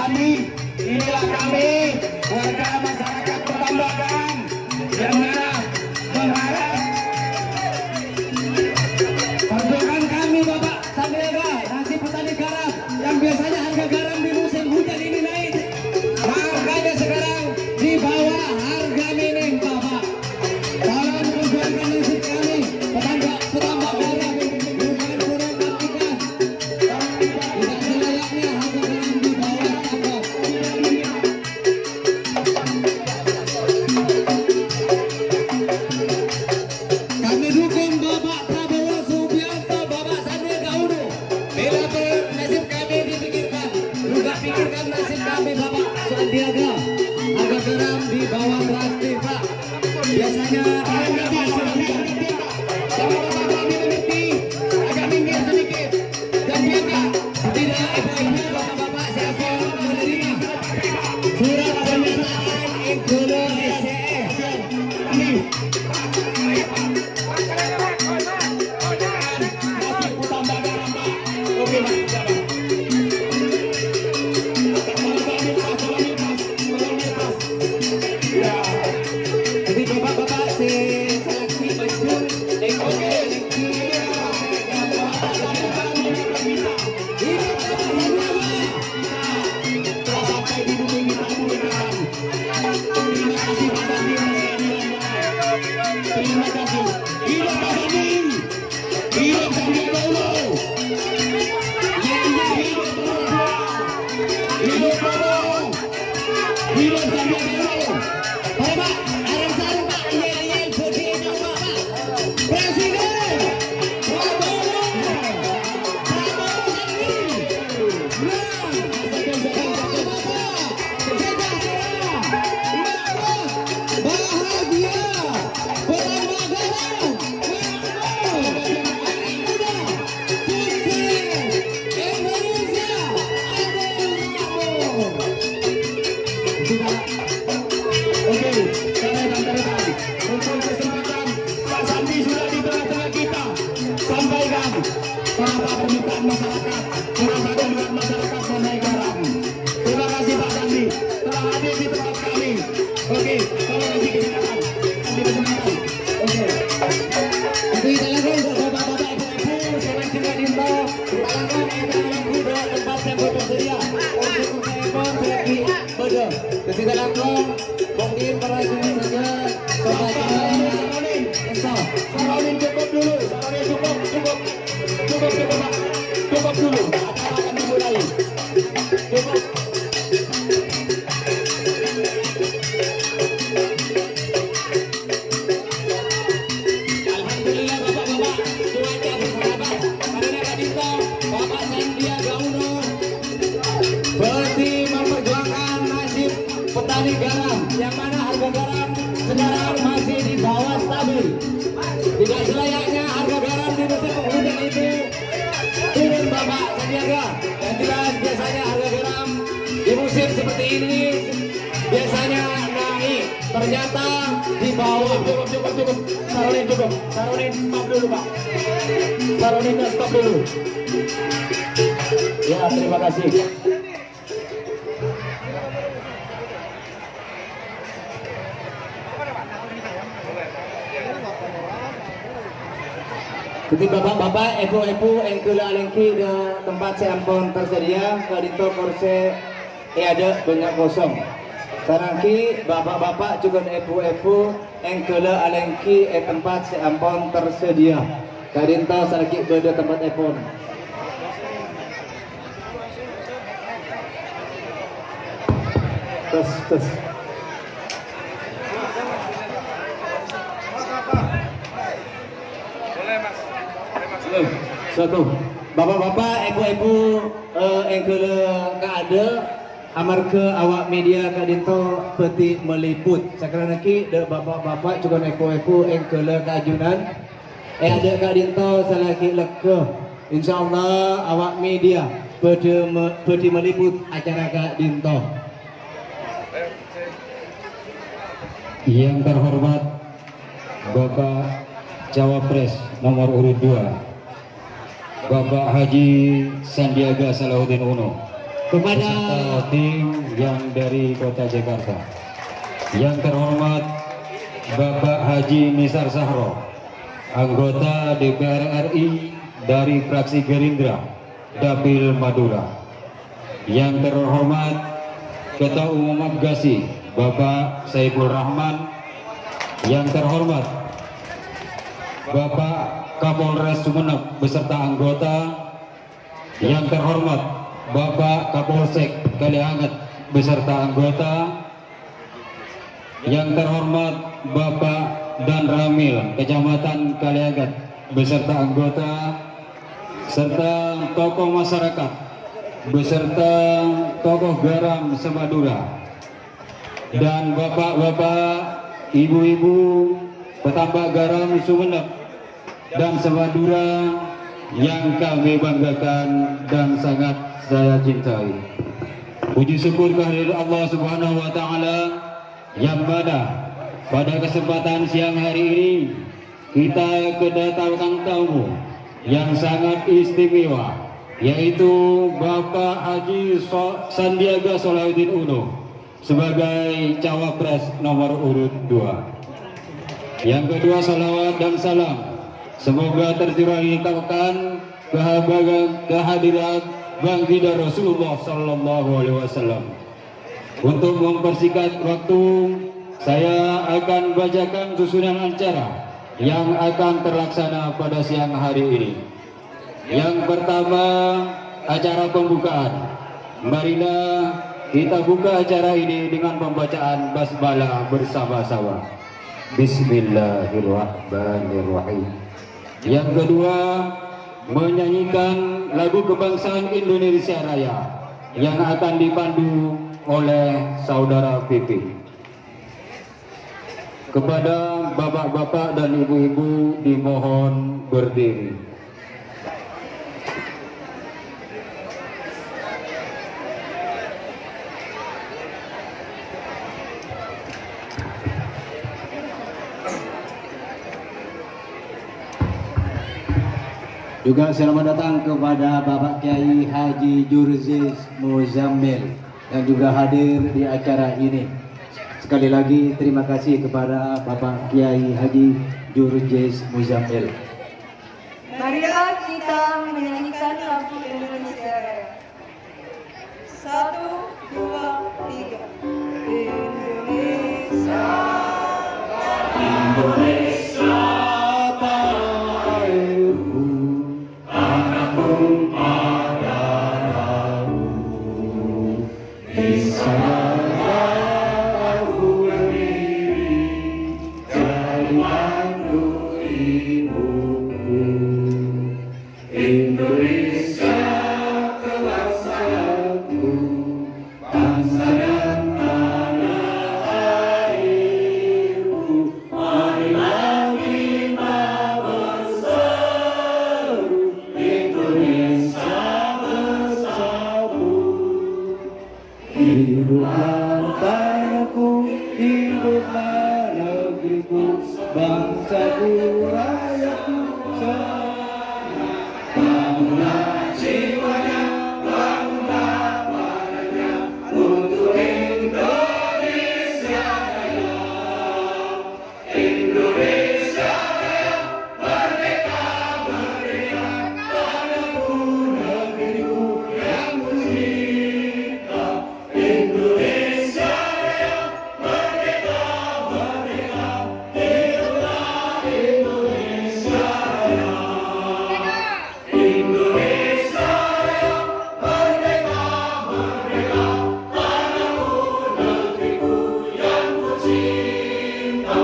Sandi, inilah kami warga masyarakat Petambakan yang mana mengharap perjuangan kami Bapak Sandiaga nasib petani garam yang biasanya harga garam di musim hujan ini naik, harganya sekarang di bawah harga minim Bapak. Tolong perjuangkan nasib kami petambak garam bukan kurang aplikasi. Tidak selayaknya harga garam di bawah standar. Kami dukung Bapak Prabowo Subianto, Bapak Sandiaga Uno. Bila nasib kami dipikirkan, juga pikirkan nasib kami Bapak Sandiaga. Harga garam di bawah drastis Pak. Biasanya harga masih hujan. Sama Bapak kami mengerti, agak minggir sedikit. Dan juga tidak efektif Bapak-Bapak siapa menerima surat pernyataan Inkolo SCS. Ini jadi Bapak-Bapak seleksi baju terima kasih. Hidup Pak Sandi, hidup Sandiaga Uno. Hidup Prabowo, hidup Sandiaga Uno. Bapak, ada satu Pak, yel putih Bapak, Presiden Prabowo, Prabowo Sandi, bahagia, bertambah garam, Indonesia, oke, rekan-rekan, untuk kesempatan Pak Sandi sudah di tengah-tengah kita. Sampaikan apa permintaan masyarakat, merasakan dengan masyarakat mengenai garam. Terima kasih Pak Sandi telah hadir di tempat kami. Oke, kalau nanti kesempatan, nanti kesempatan. Oke. Jadi telepon untuk bapak-bapak ibu-ibu, seleksi Kadinto, ditalangkan kuda tempat sampel tersedia. Untuk telepon seleksi beda. Jadi telepon, mungkin para sini saja. Saronin cukup dulu, Saronin cukup dulu. Acara akan dimulai. Cukup. Alhamdulillah Bapak-bapak, cuaca bersahabat. Karena Kadinto, Bapak Sandiaga Uno berarti memperjuangkan nasib petani garam, yang mana harga garam sekarang masih di bawah stabil. Tidak selayaknya harga garam di musim penghujan itu turun Bapak Sandiaga. Dan jelas biasanya harga garam di musim seperti ini biasanya naik, ternyata di bawah. Cukup. Saronin stop dulu Pak. Saronin stop dulu. Ya, terima kasih. Jadi bapak-bapak, ibu-ibu, engkula alengki di tempat seampun tersedia, Kadinto kursi ada banyak kosong. Sarangki bapak-bapak juga ibu-ibu, engkula alengki tempat seampun tersedia. Kadinto sarangki beda tempat epon. Tes. Satu, bapak-bapak, ibu-ibu, engkele kaade, amarga awak media Kadinto peti meliput. Sekarang lagi, bapak-bapak juga ibu-ibu, engkele keajunan, ada Kadinto selagi leke. Insyaallah awak media peti meliput acara Kadinto. Yang terhormat Bapak Cawapres nomor urut 2 Bapak Haji Sandiaga Salahuddin Uno, kepada beserta tim yang dari Kota Jakarta. Yang terhormat Bapak Haji Nisar Sahro, anggota DPR RI dari fraksi Gerindra, Dapil Madura. Yang terhormat Ketua Umum Abgasi, Bapak Saiful Rahman. Yang terhormat Bapak Kapolres Sumeneb beserta anggota. Yang terhormat Bapak Kapolsek Kalianget beserta anggota. Yang terhormat Bapak Dan Ramil Kecamatan Kalianget beserta anggota, serta tokoh masyarakat beserta tokoh garam Semadura, dan bapak-bapak, ibu-ibu petambak garam Sumeneb dan Semadura yang kami banggakan dan sangat saya cintai. Puji syukur kehadirat Allah Subhanahu wa taala yang mana pada kesempatan siang hari ini kita kedatangan tamu yang sangat istimewa, yaitu Bapak Haji Sandiaga Salahuddin Uno sebagai cawapres nomor urut 2. Yang kedua, salawat dan salam semoga tercurahkan kehadiran baginda Rasulullah Sallallahu Alaihi Wasallam. Untuk mempersingkat waktu, saya akan bacakan susunan acara yang akan terlaksana pada siang hari ini. Yang pertama, acara pembukaan. Marilah kita buka acara ini dengan pembacaan basmalah bersama-sama. Bismillahirrahmanirrahim. Yang kedua, menyanyikan lagu kebangsaan Indonesia Raya yang akan dipandu oleh saudara Pipi. Kepada bapak-bapak dan ibu-ibu dimohon berdiri. juga selamat datang kepada Bapak Kiai Haji Jurziz Muzammil yang juga hadir di acara ini. Sekali lagi terima kasih kepada Bapak Kiai Haji Jurziz Muzammil. Marilah kita menyanyikan lagu Indonesia Raya. 1, 2, 3. Indonesia, Indonesia tanahku, tanahku padamu. Di sana aku berdiri, jadikan ibuku. Indonesia kelak satu, bangsa dan tanah airku. Marilah kita berseru, Indonesia bersatu. Hiduplah tanahku, hiduplah negeriku, bangsaku, rakyatku semuanya. Bangunlah jiwanya, bangunlah badannya untuk Indonesia Raya. Indonesia Raya, merdeka, merdeka, tanahku, negeriku yang tercinta. Indonesia Raya, merdeka, merdeka, hiduplah Indonesia Raya. Indonesia Raya, merdeka, merdeka, tanahku, negeriku yang tercinta.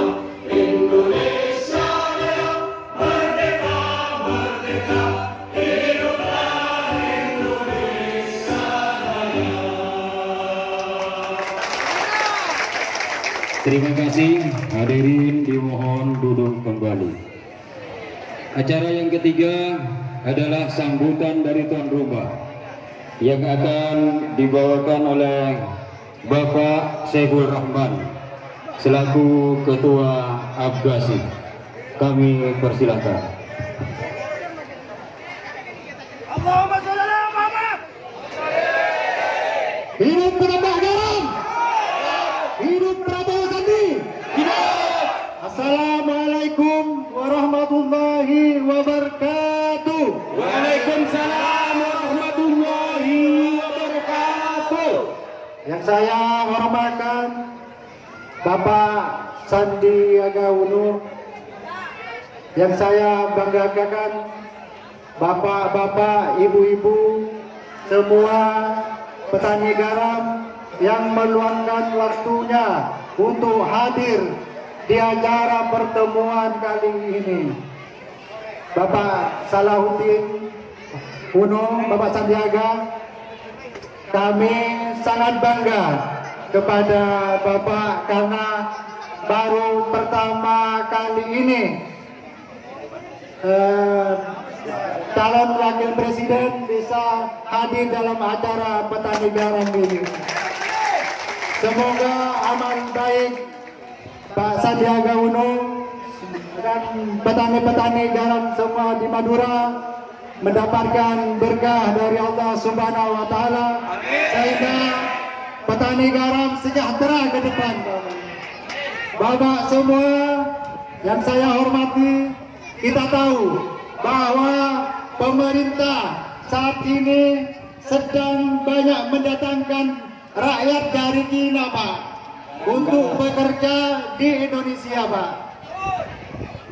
Indonesia Raya, merdeka, merdeka, hiduplah Indonesia Raya. Terima kasih, hadirin dimohon duduk kembali. Acara yang ketiga adalah sambutan dari tuan rumah yang akan dibawakan oleh Bapak Saiful Rahman selaku Ketua Abgasi. Kami persilakan. Allahumma sholli ala Muhammad. Garam. Hidup Prabowo Sandi. Hidup. Assalamualaikum warahmatullahi wabarakatuh. Waalaikumsalam warahmatullahi wabarakatuh. Yang saya hormatkan Bapak Sandiaga Uno, yang saya banggakan bapak-bapak, ibu-ibu, semua petani garam yang meluangkan waktunya untuk hadir di acara pertemuan kali ini. Bapak Salahuddin Uno, Bapak Sandiaga, kami sangat bangga kepada Bapak karena baru pertama kali ini calon wakil presiden bisa hadir dalam acara petani garam ini. Semoga amal baik Pak Sandiaga Uno dan petani-petani garam semua di Madura mendapatkan berkah dari Allah Subhanahu wa Ta'ala, sehingga petani garam sejahtera ke depan. Bapak semua yang saya hormati, kita tahu bahwa pemerintah saat ini sedang banyak mendatangkan rakyat dari Cina, Pak, untuk bekerja di Indonesia, Pak.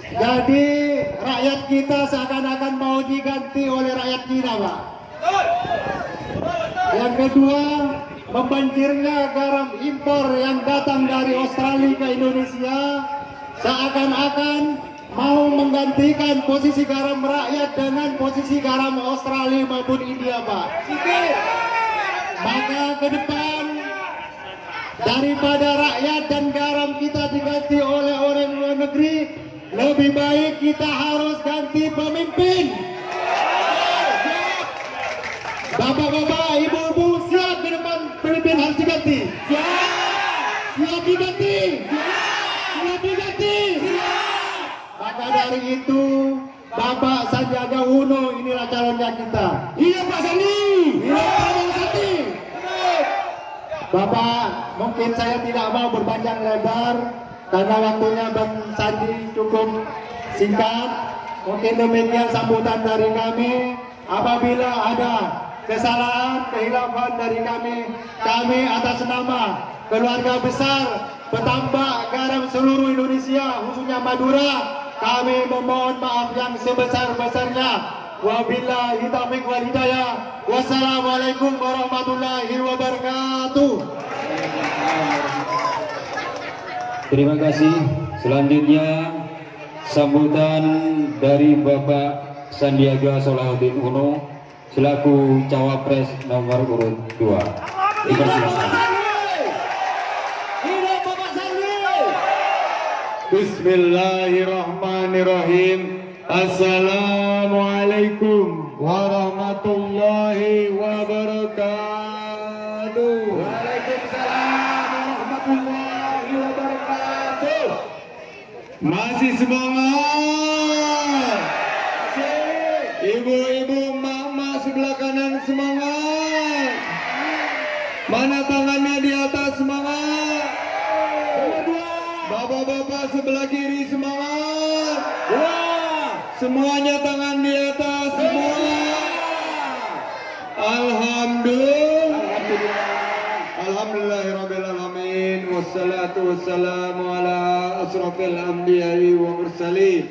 Jadi rakyat kita seakan-akan mau diganti oleh rakyat Cina, Pak. Yang kedua, membanjirnya garam impor yang datang dari Australia ke Indonesia seakan-akan mau menggantikan posisi garam rakyat dengan posisi garam Australia maupun India, Pak. Maka ke depan, daripada rakyat dan garam kita diganti oleh orang luar negeri, lebih baik kita harus ganti pemimpin. Bapak-bapak, ibu-ibu, siap ke depan pemimpin harus diganti. Siap diganti. Siap diganti. Maka dari itu, Bapak Sandiaga Uno inilah calonnya kita. Iya Pak Sandi. Iya Pak Sandi. Bapak, mungkin saya tidak mau berpanjang lebar karena waktunya Bang Sandi cukup singkat. Mungkin demikian sambutan dari kami. Apabila ada kesalahan, kehilafan dari kami atas nama keluarga besar petambak garam seluruh Indonesia, khususnya Madura, kami memohon maaf yang sebesar-besarnya. Wabillahi taufiq wal hidayah. Wassalamualaikum warahmatullahi wabarakatuh. Terima kasih. Selanjutnya sambutan dari Bapak Sandiaga Salahuddin Uno selaku cawapres nomor urut 2. Bismillahirrahmanirrahim. Assalamualaikum warahmatullahi wabarakatuh. Waalaikumsalam warahmatullahi wabarakatuh. Masih semangat? Ibu-ibu, mama sebelah kanan semangat. Mana tangannya di atas semangat? Bapak-bapak sebelah kiri semangat. Wah, semuanya tangan di atas semua. Alhamdulillahirabbil alamin. Wassalatu wassalamu ala asrofil anbiya'i wa mursalin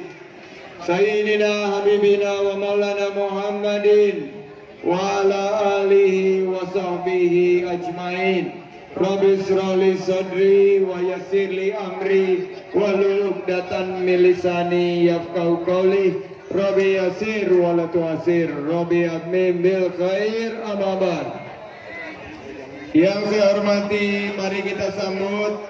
sayyidina habibina wa maulana Muhammadin wa ala alihi wa sahbihi ajmain. Rabbi shrahli sadri wa yassirli amri wahlul 'uqdatam min lisani yafqahu qawli. Rabbi yassir wa la tu'assir. Rabbi atmim bil khair. Amma ba'd. Yang saya hormati, mari kita sambut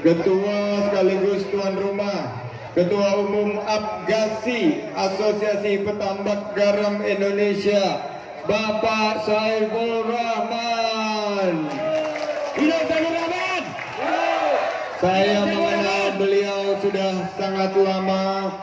Ketua sekaligus tuan rumah, Ketua Umum Apgasi Asosiasi Petambak Garam Indonesia, Bapak Saiful Rahman. Hidup Saiful Rahman. Saya mengenal beliau sudah sangat lama.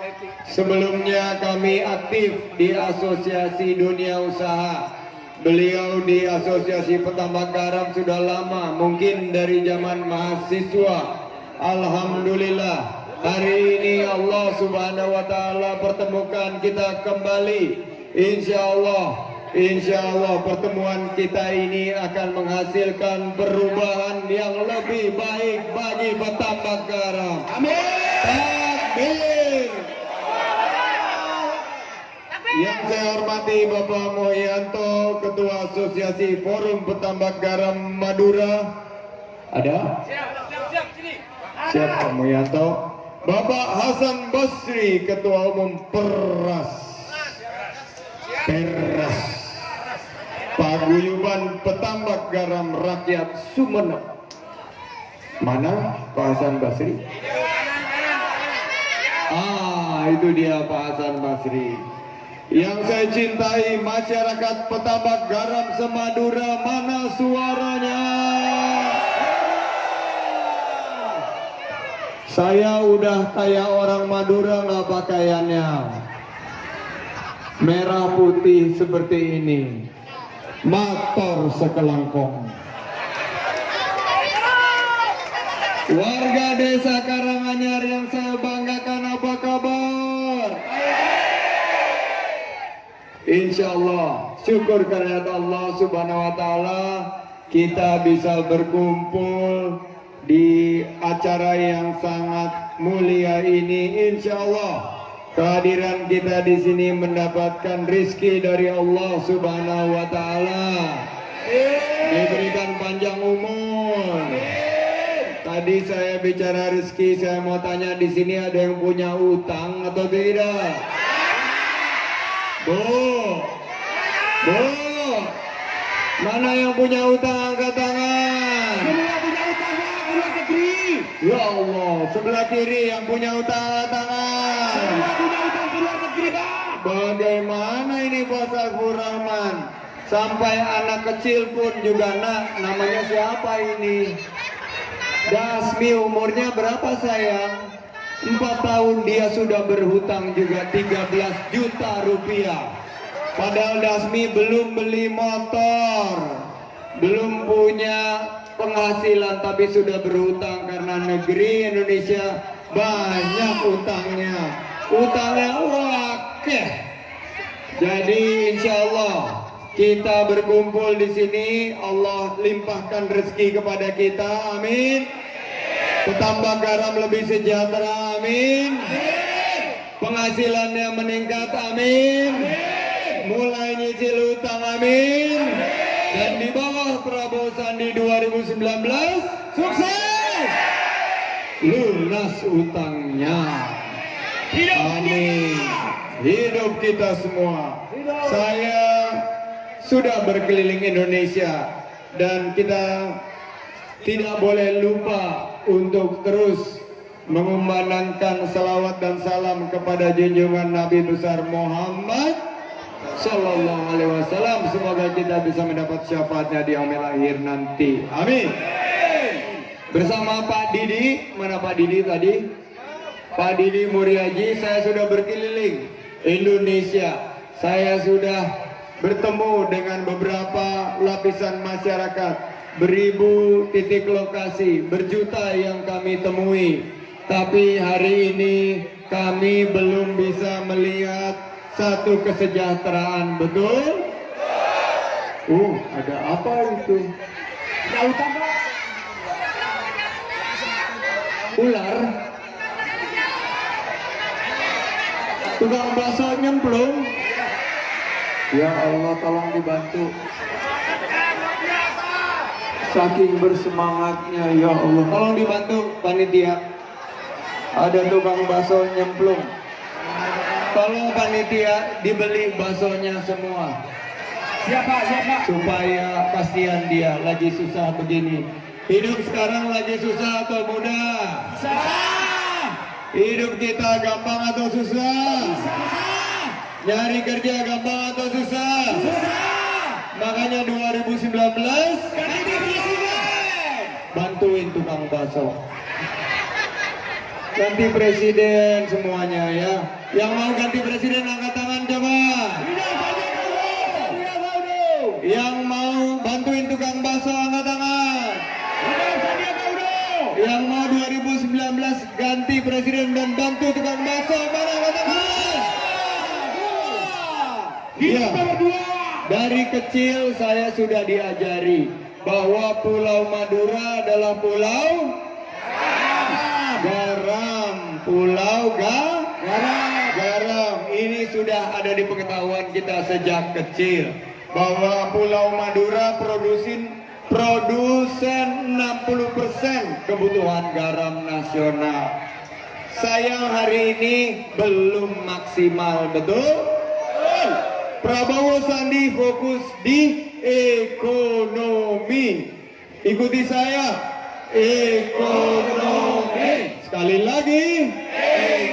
Sebelumnya kami aktif di Asosiasi Dunia Usaha. Beliau di Asosiasi Petambak Garam sudah lama, mungkin dari zaman mahasiswa. Alhamdulillah, hari ini Allah Subhanahu wa taala pertemukan kita kembali. Insya Allah pertemuan kita ini akan menghasilkan perubahan yang lebih baik bagi Petambak Garam. Amin. Takbir. Yang saya hormati Bapak Mohianto, Ketua Asosiasi Forum Petambak Garam Madura. Ada? Siap Pak Mohianto. Bapak Hasan Basri, Ketua Umum Peras. Paguyuban Petambak Garam Rakyat Sumeneb. Mana Pak Hasan Basri? Itu dia Pak Hasan Basri. Yang saya cintai, masyarakat Petambak Garam Semadura, mana suaranya? Saya udah kayak orang Madura nggak pakaiannya. Merah putih seperti ini. Motor sekelangkong. Warga desa Karanganyar yang saya banggakan, apa kabar? Insya Allah, syukur karena Allah Subhanahu wa taala kita bisa berkumpul di acara yang sangat mulia ini. Insya Allah kehadiran kita di sini mendapatkan rizki dari Allah Subhanahu wa taala. Diberikan panjang umur. Tadi saya bicara rizki, saya mau tanya di sini ada yang punya utang atau tidak? Bu, mana yang punya utang, angkat tangan. Semua punya utang, keluar negeri. Ya Allah, sebelah kiri yang punya utang, angkat tangan. Semua punya utang, keluar negeri, Pak. Bagaimana ini Pak Saifur Rahman? Sampai anak kecil pun juga, nak, namanya siapa ini? Dasmi, umurnya berapa sayang? 4 tahun dia sudah berhutang juga 13 juta rupiah. Padahal Dasmi belum beli motor, belum punya penghasilan, tapi sudah berhutang karena negeri Indonesia banyak utangnya. Utangnya wakeh. Jadi insya Allah kita berkumpul di sini, Allah limpahkan rezeki kepada kita. Amin. Petambak garam lebih sejahtera, amin. Penghasilannya meningkat, amin. Mulai nyicil utang, amin. Dan di bawah Prabowo Sandi 2019 sukses, lunas utangnya, amin. Hidup kita semua. Saya sudah berkeliling Indonesia dan kita tidak boleh lupa untuk terus mengumandangkan salawat dan salam kepada junjungan Nabi besar Muhammad Sallallahu Alaihi Wasallam. Semoga kita bisa mendapat syafaatnya di yaumil akhir nanti. Amin. Bersama Pak Didi, mana Pak Didi tadi? Pak Didi Muriaji, saya sudah berkeliling Indonesia. Saya sudah bertemu dengan beberapa lapisan masyarakat. Beribu titik lokasi, berjuta yang kami temui. Tapi hari ini kami belum bisa melihat satu kesejahteraan, betul? Ada apa itu? Ular? Tukang bakso nyemplung? Ya Allah, tolong dibantu. Saking bersemangatnya, ya Allah, tolong dibantu panitia. Ada tukang bakso nyemplung. Tolong panitia dibeli baksonya semua. Siapa? Supaya kasihan dia lagi susah begini. Hidup sekarang lagi susah atau mudah? Susah. Hidup kita gampang atau susah? Susah. Nyari kerja gampang atau susah? Susah. Makanya 2019 ganti presiden. Bantuin tukang bakso. Ganti presiden semuanya ya. Yang mau ganti presiden angkat tangan coba. Yang mau bantuin tukang bakso angkat tangan. Sandiaga Uno. Yang mau 2019 ganti presiden dan bantu tukang bakso mana angkat tangan. Iya. Dari kecil saya sudah diajari bahwa Pulau Madura adalah pulau garam. Pulau garam. Ini sudah ada di pengetahuan kita sejak kecil bahwa Pulau Madura produsen 60% kebutuhan garam nasional. Sayang hari ini belum maksimal, betul? Prabowo Sandi fokus di ekonomi. Ikuti saya, ekonomi. Sekali lagi,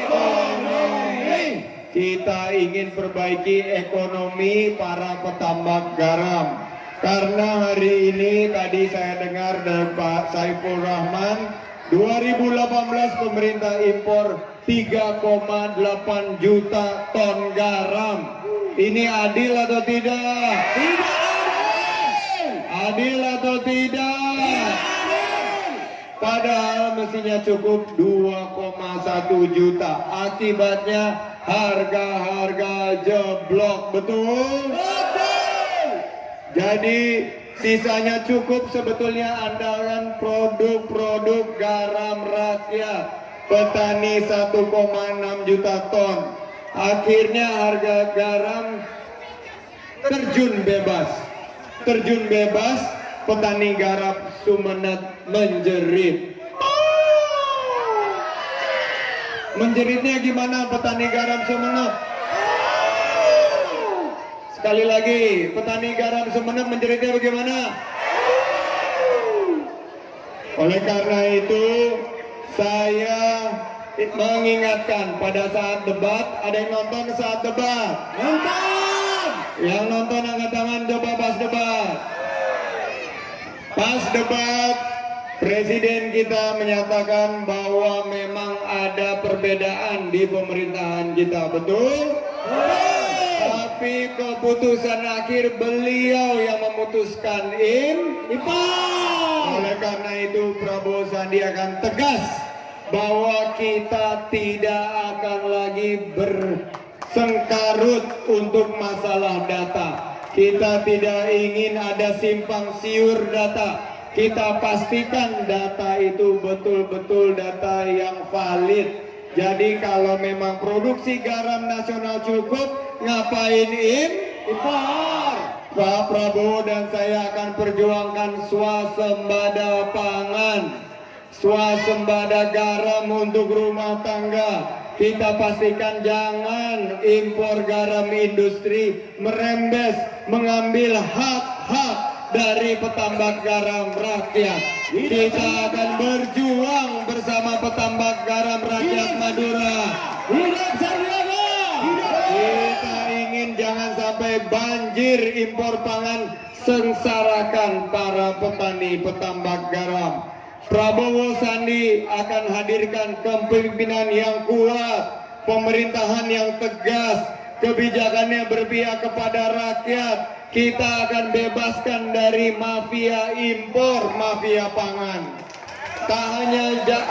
ekonomi. Kita ingin perbaiki ekonomi para petambak garam. Karena hari ini tadi saya dengar dari Pak Saiful Rahman, 2018 pemerintah impor 3,8 juta ton garam. Ini adil atau tidak? Tidak adil atau tidak? Padahal mestinya cukup 2,1 juta. Akibatnya harga-harga jeblok, betul? Betul. Jadi sisanya cukup sebetulnya andalkan produk-produk garam rakyat. Petani 1,6 juta ton. Akhirnya harga garam terjun bebas, petani garam Sumeneb menjerit. Menjeritnya gimana petani garam Sumeneb? Sekali lagi, petani garam Sumeneb menjeritnya bagaimana? Oleh karena itu, saya mengingatkan pada saat debat, ada yang nonton saat debat? Nonton! Yang nonton angkat tangan, coba pas debat. Pas debat, Presiden kita menyatakan bahwa memang ada perbedaan di pemerintahan kita, betul? Betul! Tapi keputusan akhir beliau yang memutuskan impor. Oleh karena itu Prabowo Sandi akan tegas bahwa kita tidak akan lagi bersengkarut untuk masalah data. Kita tidak ingin ada simpang siur data. Kita pastikan data itu betul-betul data yang valid. Jadi kalau memang produksi garam nasional cukup, ngapain impor? Pak Prabowo dan saya akan perjuangkan swasembada pangan, swasembada garam untuk rumah tangga. Kita pastikan jangan impor garam industri merembes, mengambil hak-hak dari petambak garam rakyat. Kita akan berjuang bersama petambak garam rakyat Madura. Hidup Sandiaga! Kita ingin jangan sampai banjir impor pangan sengsarakan para petani petambak garam. Prabowo Sandi akan hadirkan kepemimpinan yang kuat, pemerintahan yang tegas, kebijakannya berpihak kepada rakyat. Kita akan bebaskan dari mafia impor, mafia pangan. Tak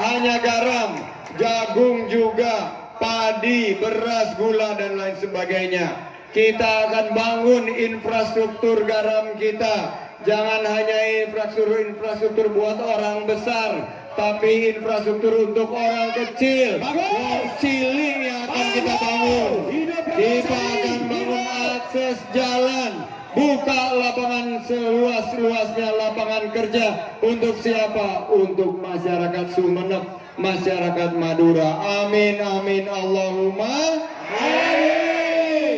hanya garam, jagung juga, padi, beras, gula, dan lain sebagainya. Kita akan bangun infrastruktur garam kita. Jangan hanya infrastruktur buat orang besar, tapi infrastruktur untuk orang kecil. Cilik yang akan kita bangun. Kita akan bangun akses jalan, buka lapangan seluas-luasnya lapangan kerja. Untuk siapa? Untuk masyarakat Sumeneb, masyarakat Madura. Amin, amin, Allahumma amin.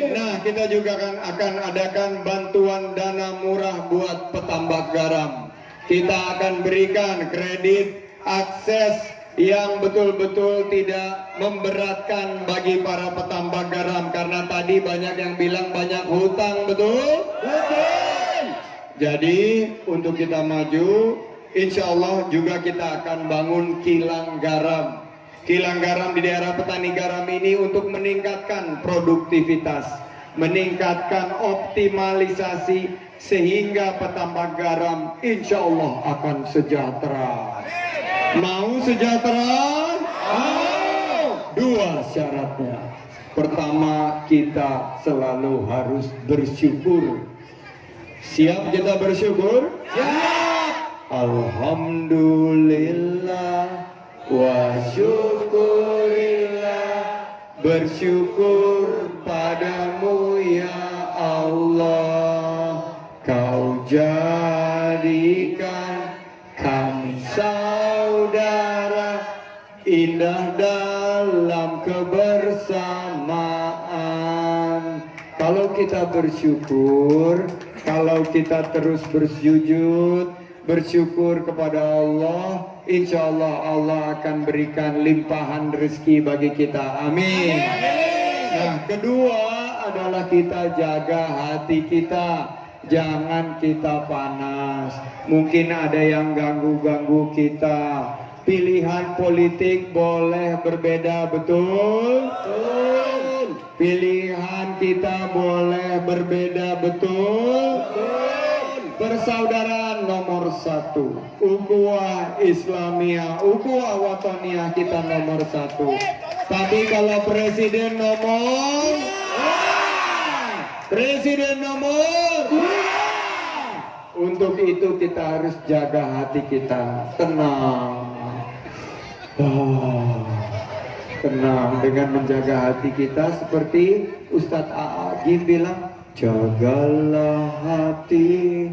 Nah, kita juga akan adakan bantuan dana murah buat petambak garam. Kita akan berikan kredit akses yang betul-betul tidak memberatkan bagi para petambak garam. Karena tadi banyak yang bilang banyak hutang, betul? Betul! Jadi, untuk kita maju, insya Allah juga kita akan bangun kilang garam. Kilang garam di daerah petani garam ini untuk meningkatkan produktivitas, meningkatkan optimalisasi sehingga petambak garam insya Allah akan sejahtera. Mau sejahtera? Mau. Dua syaratnya. Pertama, kita selalu harus bersyukur. Siap kita bersyukur? Siap. Alhamdulillah wa syukurillah, bersyukur padamu ya Allah, kau jadikan kami saudara indah dalam kebersamaan. Kalau kita bersyukur, kalau kita terus bersujud, bersyukur kepada Allah, insya Allah Allah akan berikan limpahan rezeki bagi kita. Amin. Nah, kedua adalah kita jaga hati kita. Jangan kita panas. Mungkin ada yang ganggu-ganggu kita. Pilihan politik boleh berbeda, betul? Betul. Pilihan kita boleh berbeda, betul? Betul. Persaudaraan nomor 1, ukhuwah Islamiyah, ukhuwah wataniyah kita nomor 1. Tapi kalau presiden nomor, presiden nomor, untuk itu kita harus jaga hati kita, tenang. Tenang dengan menjaga hati kita seperti Ustadz A'agim bilang, jagalah hati,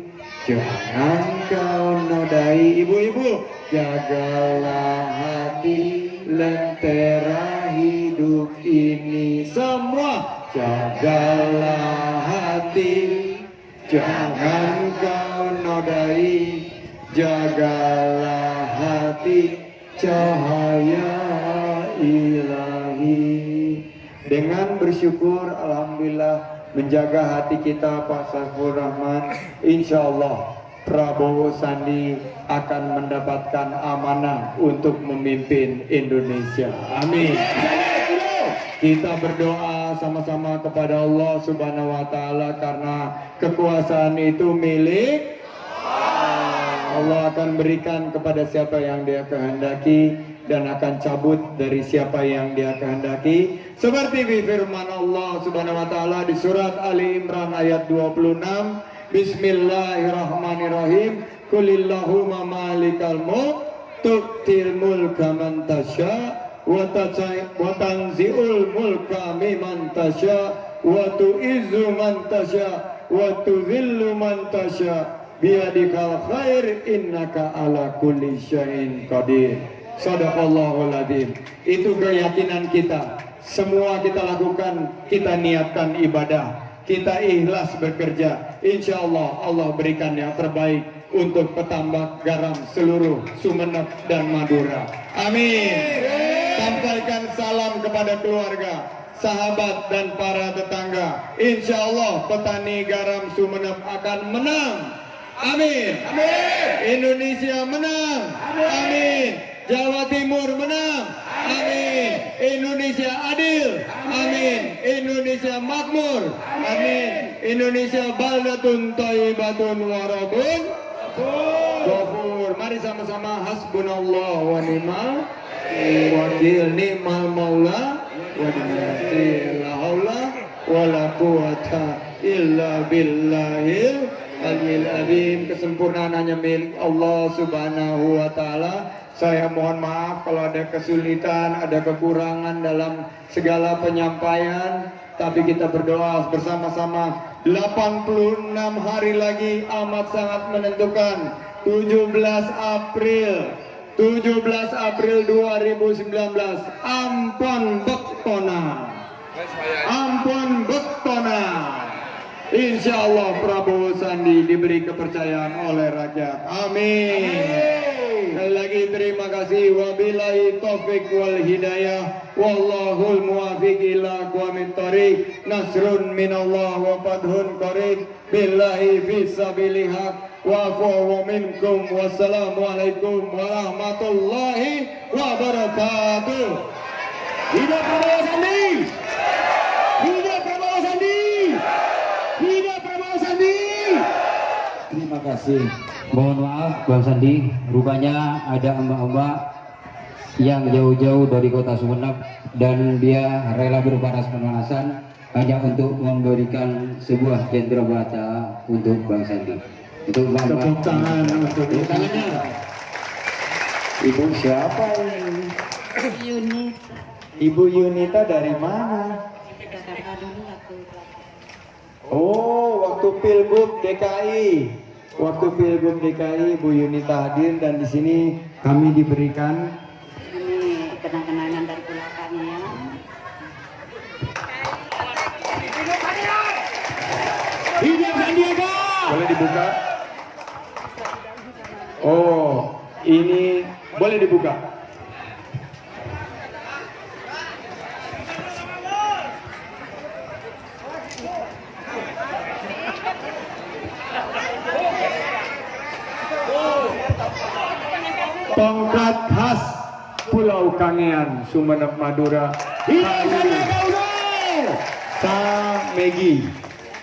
jangan kau nodai. Ibu-ibu, jagalah hati, lentera hidup ini semua. Jagalah hati, jangan kau nodai, jagalah hati, cahaya ilahi. Dengan bersyukur, alhamdulillah, menjaga hati kita Pak Saiful Rahman, insya Allah Prabowo Sandi akan mendapatkan amanah untuk memimpin Indonesia. Amin. Kita berdoa sama-sama kepada Allah Subhanahu wa Ta'ala, karena kekuasaan itu milik Allah. Akan berikan kepada siapa yang Dia kehendaki dan akan cabut dari siapa yang Dia kehendaki. Seperti firman Allah Subhanahu wa Ta'ala di surat Ali Imran ayat 26, Bismillahirrahmanirrahim. Qulillahumma malikal mulk tu'til mulka man tasya wa tanzi'ul mulka mimman tasya wa tu'izzu man tasya wa tudhillu man tasya biyadikal khair innaka ala kulli syai'in qadir. Shadaqallahul adzim. Itu keyakinan kita. Semua kita lakukan, kita niatkan ibadah, kita ikhlas bekerja. Insya Allah Allah berikan yang terbaik untuk petambak garam seluruh Sumeneb dan Madura. Amin. Sampaikan salam kepada keluarga, sahabat dan para tetangga. Insya Allah petani garam Sumeneb akan menang. Amin. Amin. Indonesia menang. Amin. Jawa Timur menang. Amin. Indonesia adil. Amin. Indonesia makmur. Amin. Indonesia baldatun thayyibatun wa rabbun ghafur. Mari sama-sama hasbunallah wa ni'mal wakil, ni'mal maula wa ni'mal la haula wa la quwata illa billahil aliyil azim. Kesempurnaan hanya milik Allah Subhanahu wa Ta'ala. Saya mohon maaf kalau ada kesulitan, ada kekurangan dalam segala penyampaian, tapi kita berdoa bersama-sama. 86 hari lagi amat sangat menentukan. 17 April 2019, Ampon Bektona. Ampon Bektona. Insya Allah Prabowo Sandi diberi kepercayaan oleh rakyat. Amin. Sekali lagi terima kasih. Wabillahi taufik wal hidayah. Wallahul muwafiq ila aqwamit thoriq. Nasrun minallah wa fathun qarib. Billahi fisabilil haq. Wa'fu minkum. Wassalamualaikum warahmatullahi wabarakatuh. Hidup Prabowo Sandi. Hidup Prabowo Sandi. Terima kasih. Mohon maaf Bang Sandi, rupanya ada mbak-mbak yang jauh-jauh dari kota Sumeneb dan dia rela berpanas-panasan hanya untuk memberikan sebuah cenderawata untuk Bang Sandi. Untuk Bang Tepuk tangan untuk Tepuk tangannya. Ibu siapa ini? Unit. Ibu Yunita dari mana? Jakarta dulu aku. Oh, waktu Pilgub DKI. Waktu Pilgub DKI Bu Yunita hadir dan di sini kami diberikan Ini kenang-kenangan dari belakangnya. Hidup Sandiaga. boleh dibuka? Oh, ini boleh dibuka. Tongkat khas Pulau Kangean, Sumeneb, Madura. Hidup Sandiaga Uno. Samegi.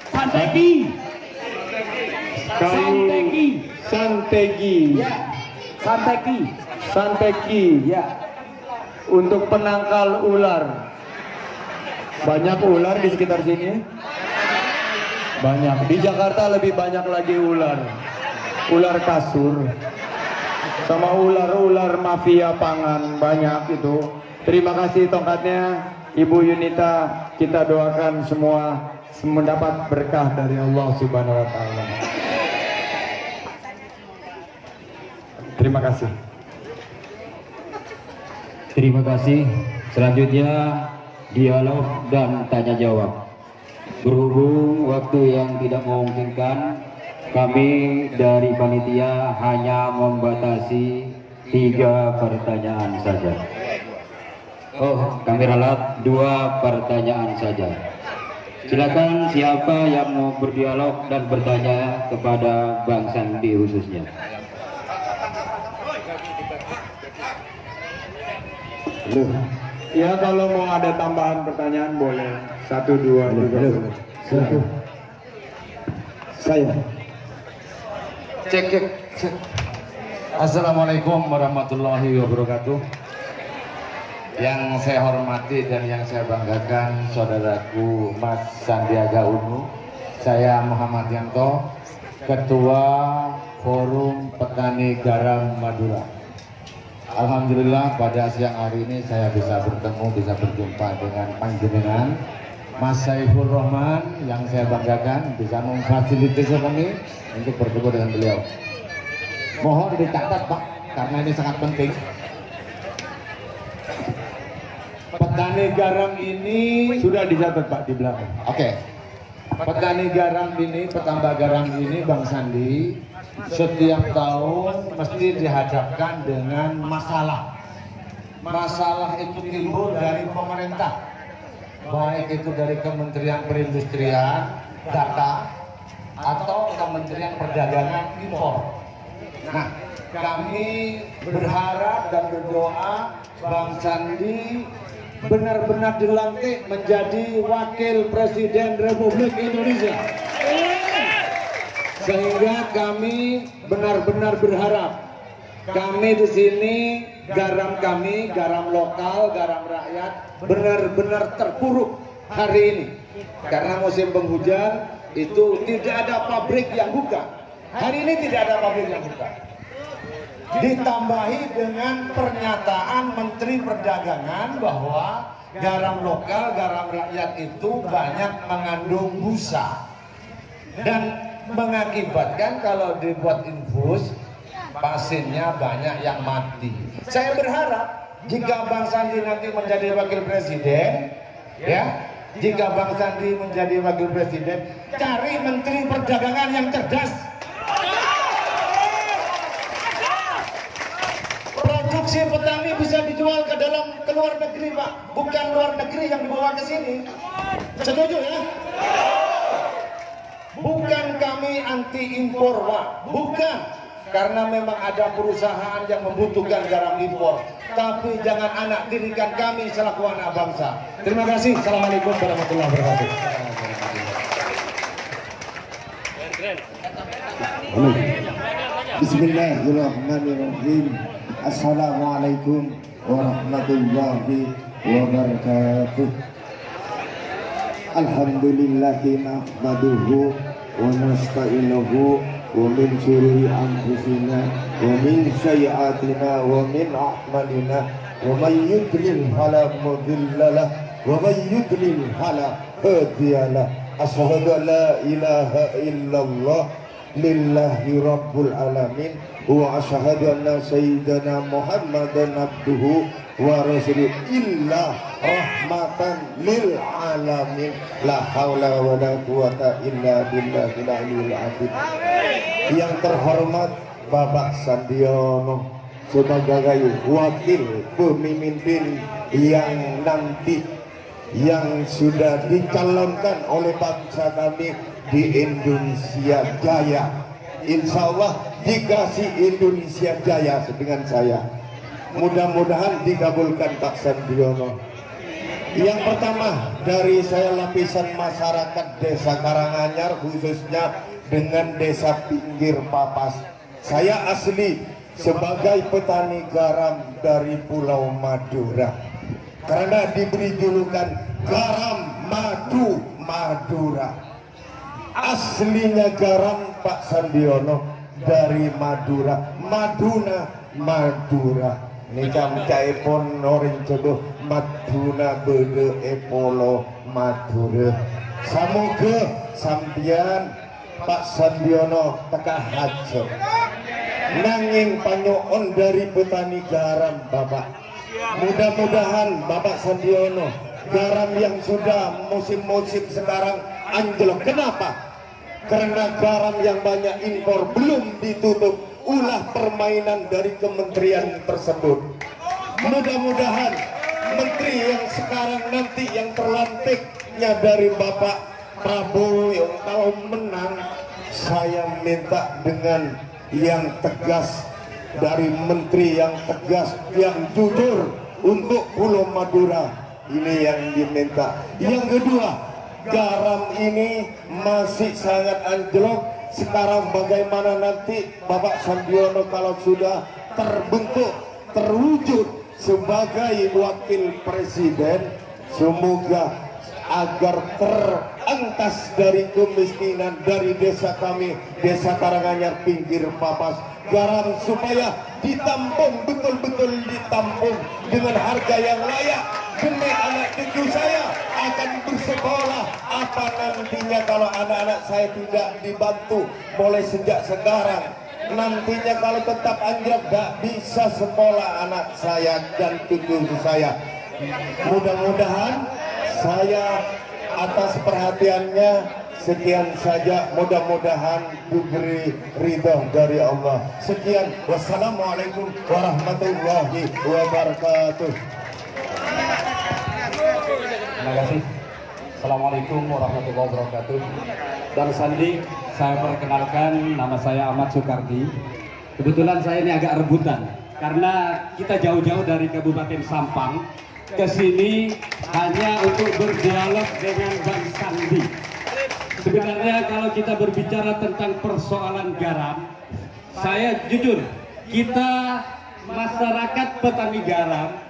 Santeki. Santeki. Santegi. Ya. Santeki. Santeki. Ya. Untuk penangkal ular. Banyak ular di sekitar sini? Banyak. Di Jakarta lebih banyak lagi ular. Ular kasur. Sama ular-ular mafia pangan banyak itu. Terima kasih tongkatnya Ibu Yunita. Kita doakan semua mendapat berkah dari Allah Subhanahu wa taala. Terima kasih. Terima kasih. Selanjutnya dialog dan tanya jawab. Berhubung waktu yang tidak memungkinkan, kami dari panitia hanya membatasi 3 pertanyaan saja. Oh, kami ralat 2 pertanyaan saja. Silakan siapa yang mau berdialog dan bertanya kepada Bang Sandi khususnya. Ya kalau mau ada tambahan pertanyaan boleh. 1, 2 juga boleh. Silakan. Saya. Cek, cek, cek. Assalamualaikum warahmatullahi wabarakatuh. Yang saya hormati dan yang saya banggakan saudaraku Mas Sandiaga Uno. Saya Muhammad Yanto, Ketua Forum Petani Garam Madura. Alhamdulillah pada siang hari ini saya bisa bertemu, bisa berjumpa dengan panjenengan Mas Saiful Rahman yang saya banggakan bisa memfasilitasi kami untuk bertemu dengan beliau. Mohon dicatat Pak, karena ini sangat penting. Petani garam ini Sudah dicatat Pak di belakang. oke. Petani garam ini, petambak garam ini Bang Sandi setiap tahun mesti dihadapkan dengan masalah. Masalah itu timbul dari pemerintah, baik itu dari Kementerian Perindustrian, Data, atau Kementerian Perdagangan impor. Nah, kami berharap dan berdoa Bang Sandi benar-benar dilantik menjadi Wakil Presiden Republik Indonesia. Sehingga kami benar-benar berharap kami di sini garam kami, garam lokal, garam rakyat benar-benar terpuruk hari ini. Karena musim penghujan itu tidak ada pabrik yang buka. Hari ini tidak ada pabrik yang buka. Ditambahi dengan pernyataan Menteri Perdagangan bahwa garam lokal, garam rakyat itu banyak mengandung busa dan mengakibatkan kalau dibuat infus pasiennya banyak yang mati. Saya berharap jika Bang Sandi nanti menjadi wakil presiden, ya, jika Bang Sandi menjadi wakil presiden, cari Menteri Perdagangan yang cerdas. Produksi petani bisa dijual ke luar negeri Pak, bukan luar negeri yang dibawa ke sini. Setuju ya? Bukan kami anti impor Pak, bukan. Karena memang ada perusahaan yang membutuhkan garam impor. Tapi jangan anak dirikan kami selaku anak bangsa. Terima kasih. Assalamualaikum warahmatullahi wabarakatuh. Bismillahirrahmanirrahim. Assalamualaikum warahmatullahi wabarakatuh. Alhamdulillahi nahmaduhu wa nasta'inuhu wa min syururi anfusina wa min sayyiatina wa min a'malina wa may yudlil fala mudhillalah wa may yudlil fala hadiyalah. Asyhadu an la ilaha illallah lillahi rabbil alamin wa asyhadu anna sayyidana Muhammadan abduhu wa rasuluh illa rahmatan lil alamin. La haula wa la quwata illa billahil aliyil azim. Yang terhormat Bapak Sandiono sebagai wakil pemimpin yang nanti yang sudah dicalonkan oleh bangsa kami di Indonesia Jaya. Insya Allah dikasih Indonesia Jaya dengan saya. Mudah-mudahan dikabulkan Pak Sandiono. Yang pertama dari saya lapisan masyarakat Desa Karanganyar, khususnya dengan desa pinggir Papas. Saya asli sebagai petani garam dari Pulau Madura, karena diberi julukan garam madu Madura. Aslinya garam Pak Sandiono dari Madura, Madura. Nikam caipon noring jodoh Maduna bede epolo Madura. Samoga sampian Pak Sandiono teka hajo nanging panyoon dari petani garam Bapak. Mudah-mudahan Bapak Sandiono garam yang sudah musim-musim sekarang anjlok. Kenapa? Karena garam yang banyak impor belum ditutup, ulah permainan dari kementerian tersebut. Mudah-mudahan menteri yang sekarang nanti yang terlantiknya dari Bapak Prabowo yang kalau menang, saya minta dengan yang tegas, dari menteri yang tegas, yang jujur untuk Pulau Madura. Ini yang diminta. Yang kedua, garam ini masih sangat anjlok. Sekarang bagaimana nanti Bapak Sandiono kalau sudah terbentuk, terwujud sebagai wakil presiden, semoga agar terangkas dari kemiskinan dari desa kami, Desa Karanganyar pinggir Papas, garam supaya ditampung, betul-betul ditampung dengan harga yang layak demi anak cucu saya akan bersekolah. Apa nantinya kalau anak-anak saya tidak dibantu mulai sejak sekarang, nantinya kalau tetap anjlok gak bisa sekolah anak saya dan cucu saya. Mudah-mudahan saya atas perhatiannya sekian saja, mudah-mudahan diberi ridho dari Allah. Sekian, wassalamualaikum warahmatullahi wabarakatuh. Terima kasih. Assalamualaikum warahmatullahi wabarakatuh. Dan Sandi, saya perkenalkan, nama saya Ahmad Soekardi. Kebetulan saya ini agak rebutan karena kita jauh-jauh dari Kabupaten Sampang ke sini hanya untuk berdialog dengan Bang Sandi. Sebenarnya kalau kita berbicara tentang persoalan garam, saya jujur, kita masyarakat petani garam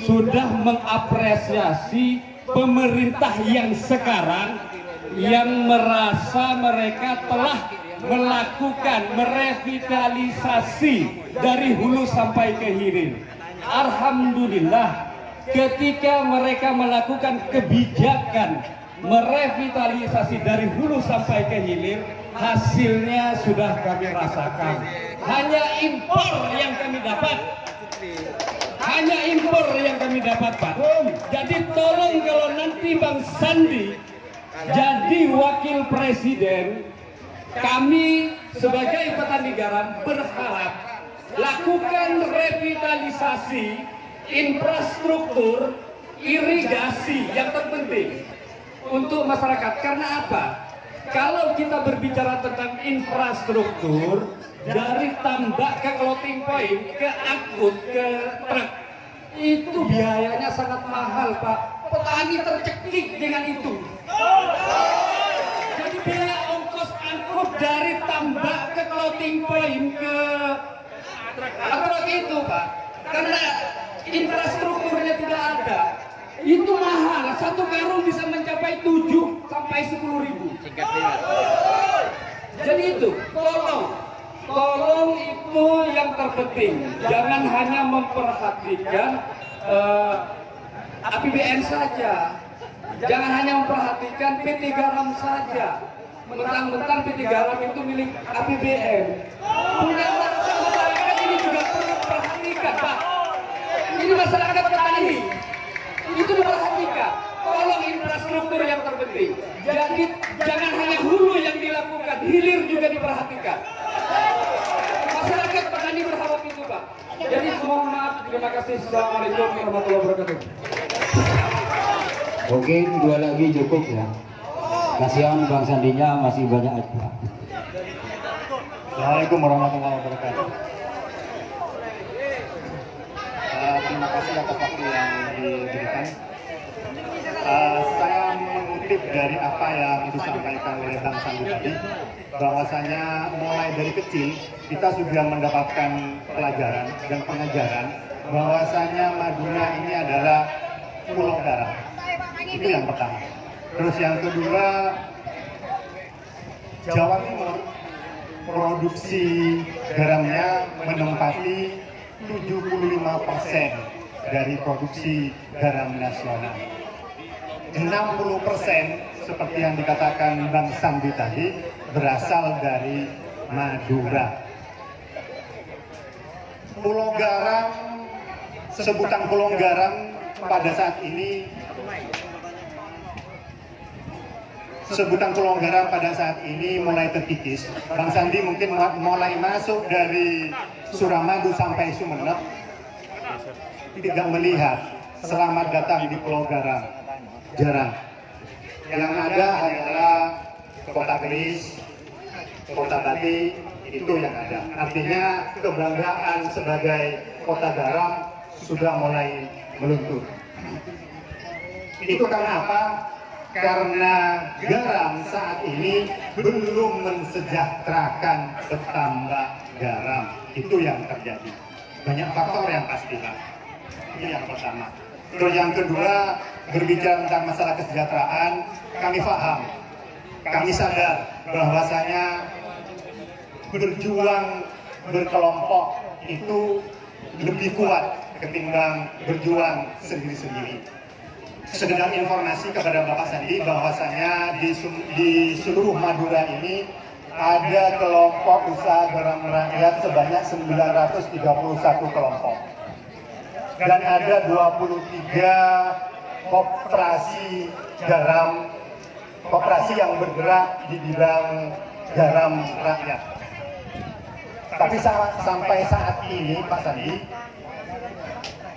sudah mengapresiasi pemerintah yang sekarang yang merasa mereka telah melakukan merevitalisasi dari hulu sampai ke hilir. Alhamdulillah, ketika mereka melakukan kebijakan merevitalisasi dari hulu sampai ke hilir, hasilnya sudah kami rasakan. Hanya impor yang kami dapat. Hanya impor yang kami dapat, Pak. Jadi tolong kalau nanti Bang Sandi jadi wakil presiden, kami sebagai petani garam berharap lakukan revitalisasi infrastruktur irigasi yang terpenting untuk masyarakat. Karena apa? Kalau kita berbicara tentang infrastruktur, dari tambak ke floating point, ke angkut, ke truk, itu biayanya sangat mahal, Pak. Petani tercekik dengan itu. Jadi biaya ongkos angkut cukup dari Tambak ke Clothing Point ke Atrot itu Pak, karena infrastrukturnya tidak ada. Itu mahal, satu karung bisa mencapai 7 sampai 10 ribu. Jadi itu, tolong itu yang terpenting. Jangan hanya memperhatikan APBN saja. Jangan hanya memperhatikan PT Garam saja. Mentang-mentang PT Garam itu milik APBN. Punya masyarakat ini juga perlu perhatikan Pak. Ini masyarakat petani. Itu diperhatikan. Tolong infrastruktur yang terpenting. Jadi jangan hanya hulu yang dilakukan, hilir juga diperhatikan. Masyarakat petani berharap itu Pak. Jadi mohon maaf, terima kasih. Assalamualaikum warahmatullahi wabarakatuh. Mungkin 2 lagi cukup ya. Kasihan Bang Sandinya masih banyak aja. Assalamualaikum warahmatullahi wabarakatuh. Terima kasih atas waktu yang diberikan. Saya mengutip dari apa yang disampaikan oleh Bang Sandi tadi, bahwasanya mulai dari kecil kita sudah mendapatkan pelajaran dan pengajaran bahwasanya Madura ini adalah pulau garam. Itu yang pertama. Terus yang kedua, Jawa Timur produksi garamnya menempati 75% dari produksi garam nasional. 60% seperti yang dikatakan Bang Sandi tadi berasal dari Madura. Pulau garam, sebutan pulau garam pada saat ini, sebutan pulau garam pada saat ini mulai terkikis. Bang Sandi mungkin mulai masuk dari Suramadu sampai Sumeneb tidak melihat selamat datang di Pulau Garam, jarang. Yang ada hanyalah Kota Keris, Kota Bati, itu yang ada. Artinya kebanggaan sebagai kota garam sudah mulai meluntur. Itu karena apa? Karena garam saat ini belum mensejahterakan petambak garam. Itu yang terjadi. Banyak faktor yang pasti Pak. Ini yang pertama. Terus yang kedua, berbicara tentang masalah kesejahteraan, kami paham, kami sadar bahwasanya berjuang berkelompok itu lebih kuat ketimbang berjuang sendiri-sendiri. Sekedar informasi kepada Bapak Sandi bahwasanya di seluruh Madura ini ada kelompok usaha garam rakyat sebanyak 931 kelompok. Dan ada 23 koperasi garam, koperasi yang bergerak di bidang garam rakyat. Tapi sampai saat ini Pak Sandi,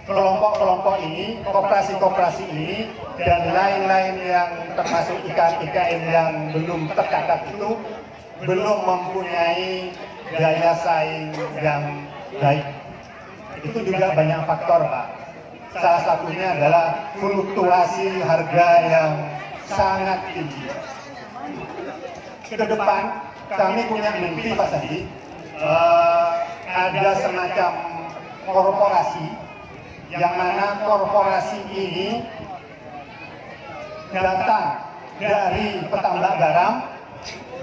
kelompok-kelompok ini, koperasi-koperasi ini, dan lain-lain yang termasuk IKM yang belum tercatat itu, belum mempunyai daya saing yang baik. Itu juga banyak faktor Pak. Salah satunya adalah fluktuasi harga yang sangat tinggi. Ke depan, kami punya mimpi Pak Sandi, ada semacam korporasi yang mana korporasi ini datang dari petambak garam,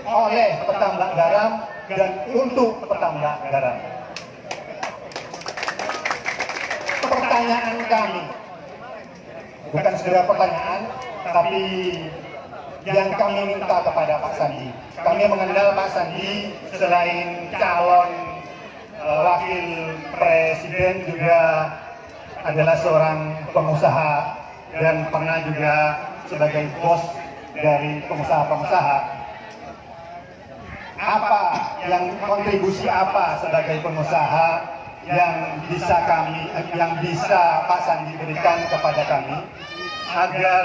oleh petambak garam, dan untuk petambak garam. Pertanyaan kami, bukan sekedar pertanyaan, tapi yang kami minta kepada Pak Sandi. Kami mengenal Pak Sandi selain calon wakil presiden juga adalah seorang pengusaha dan pernah juga sebagai bos dari pengusaha-pengusaha. Apa yang kontribusi apa sebagai pengusaha yang bisa Pak Sandi berikan kepada kami agar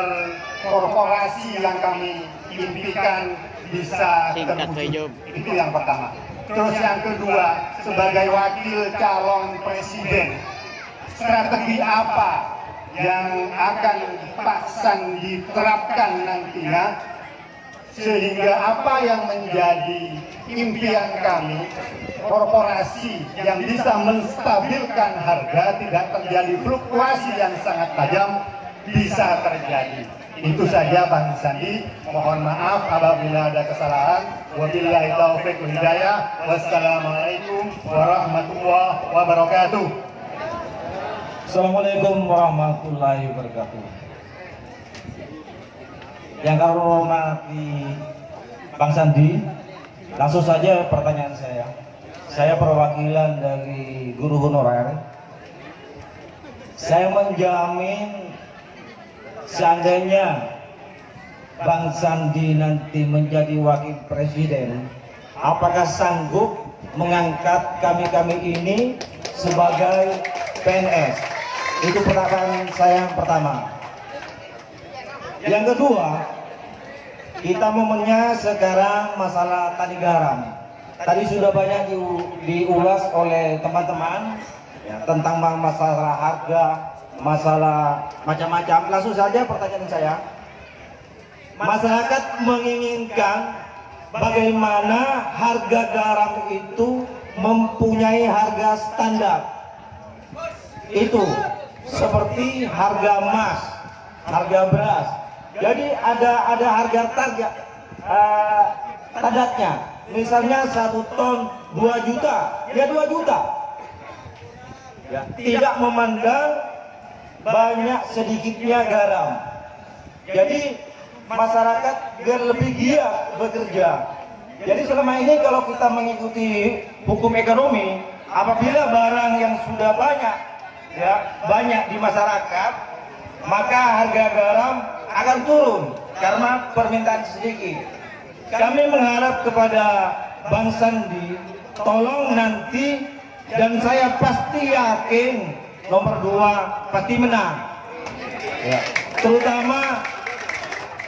korporasi yang kami impikan bisa terwujud? Itu yang pertama. Terus yang kedua, sebagai wakil calon presiden, strategi apa yang akan Pak Sandi terapkan nantinya sehingga apa yang menjadi impian kami, korporasi yang bisa menstabilkan harga, tidak terjadi fluktuasi yang sangat tajam, bisa terjadi. Itu saja Bang Sandi, mohon maaf apabila ada kesalahan. Wabillahi taufiq wal hidayah. Wassalamualaikum warahmatullahi wabarakatuh. Assalamualaikum warahmatullahi wabarakatuh. Yang kami hormati Bang Sandi, langsung saja pertanyaan saya. Saya perwakilan dari guru honorer. Saya menjamin seandainya Bang Sandi nanti menjadi wakil presiden, apakah sanggup mengangkat kami-kami ini sebagai PNS? Itu pertanyaan saya yang pertama. Yang kedua, kita momennya sekarang masalah tani garam. Tadi sudah banyak diulas oleh teman-teman ya, tentang masalah harga, masalah macam-macam. Langsung saja pertanyaan saya. Masyarakat menginginkan bagaimana harga garam itu mempunyai harga standar. Itu seperti harga emas, harga beras. Jadi ada harga target padatnya. Misalnya 1 ton 2 juta, ya 2 juta. Ya, tidak memandang banyak sedikitnya garam. Jadi masyarakat biar lebih giat bekerja. Jadi selama ini kalau kita mengikuti hukum ekonomi, apabila barang yang sudah banyak, ya banyak di masyarakat, maka harga garam akan turun karena permintaan sedikit. Kami mengharap kepada Bang Sandi, tolong nanti, dan saya pasti yakin nomor 2 pasti menang. Ya. Terutama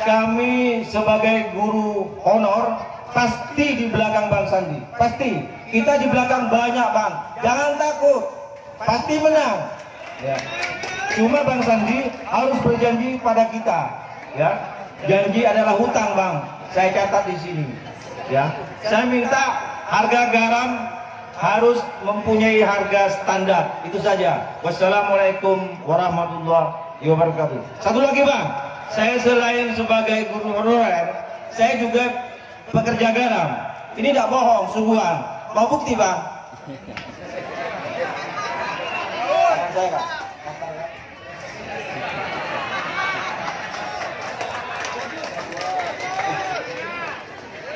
kami sebagai guru honor pasti di belakang Bang Sandi. Pasti kita di belakang banyak Bang. Jangan takut, pasti menang. Ya. Cuma Bang Sandi harus berjanji pada kita. Ya. Janji adalah hutang Bang. Saya catat di sini. Ya. Saya minta harga garam harus mempunyai harga standar. Itu saja. Wassalamualaikum warahmatullahi wabarakatuh. Satu lagi Bang, saya selain sebagai guru honorer, saya juga pekerja garam. Ini tidak bohong, sungguhan. Mau bukti Bang? Saya Kak.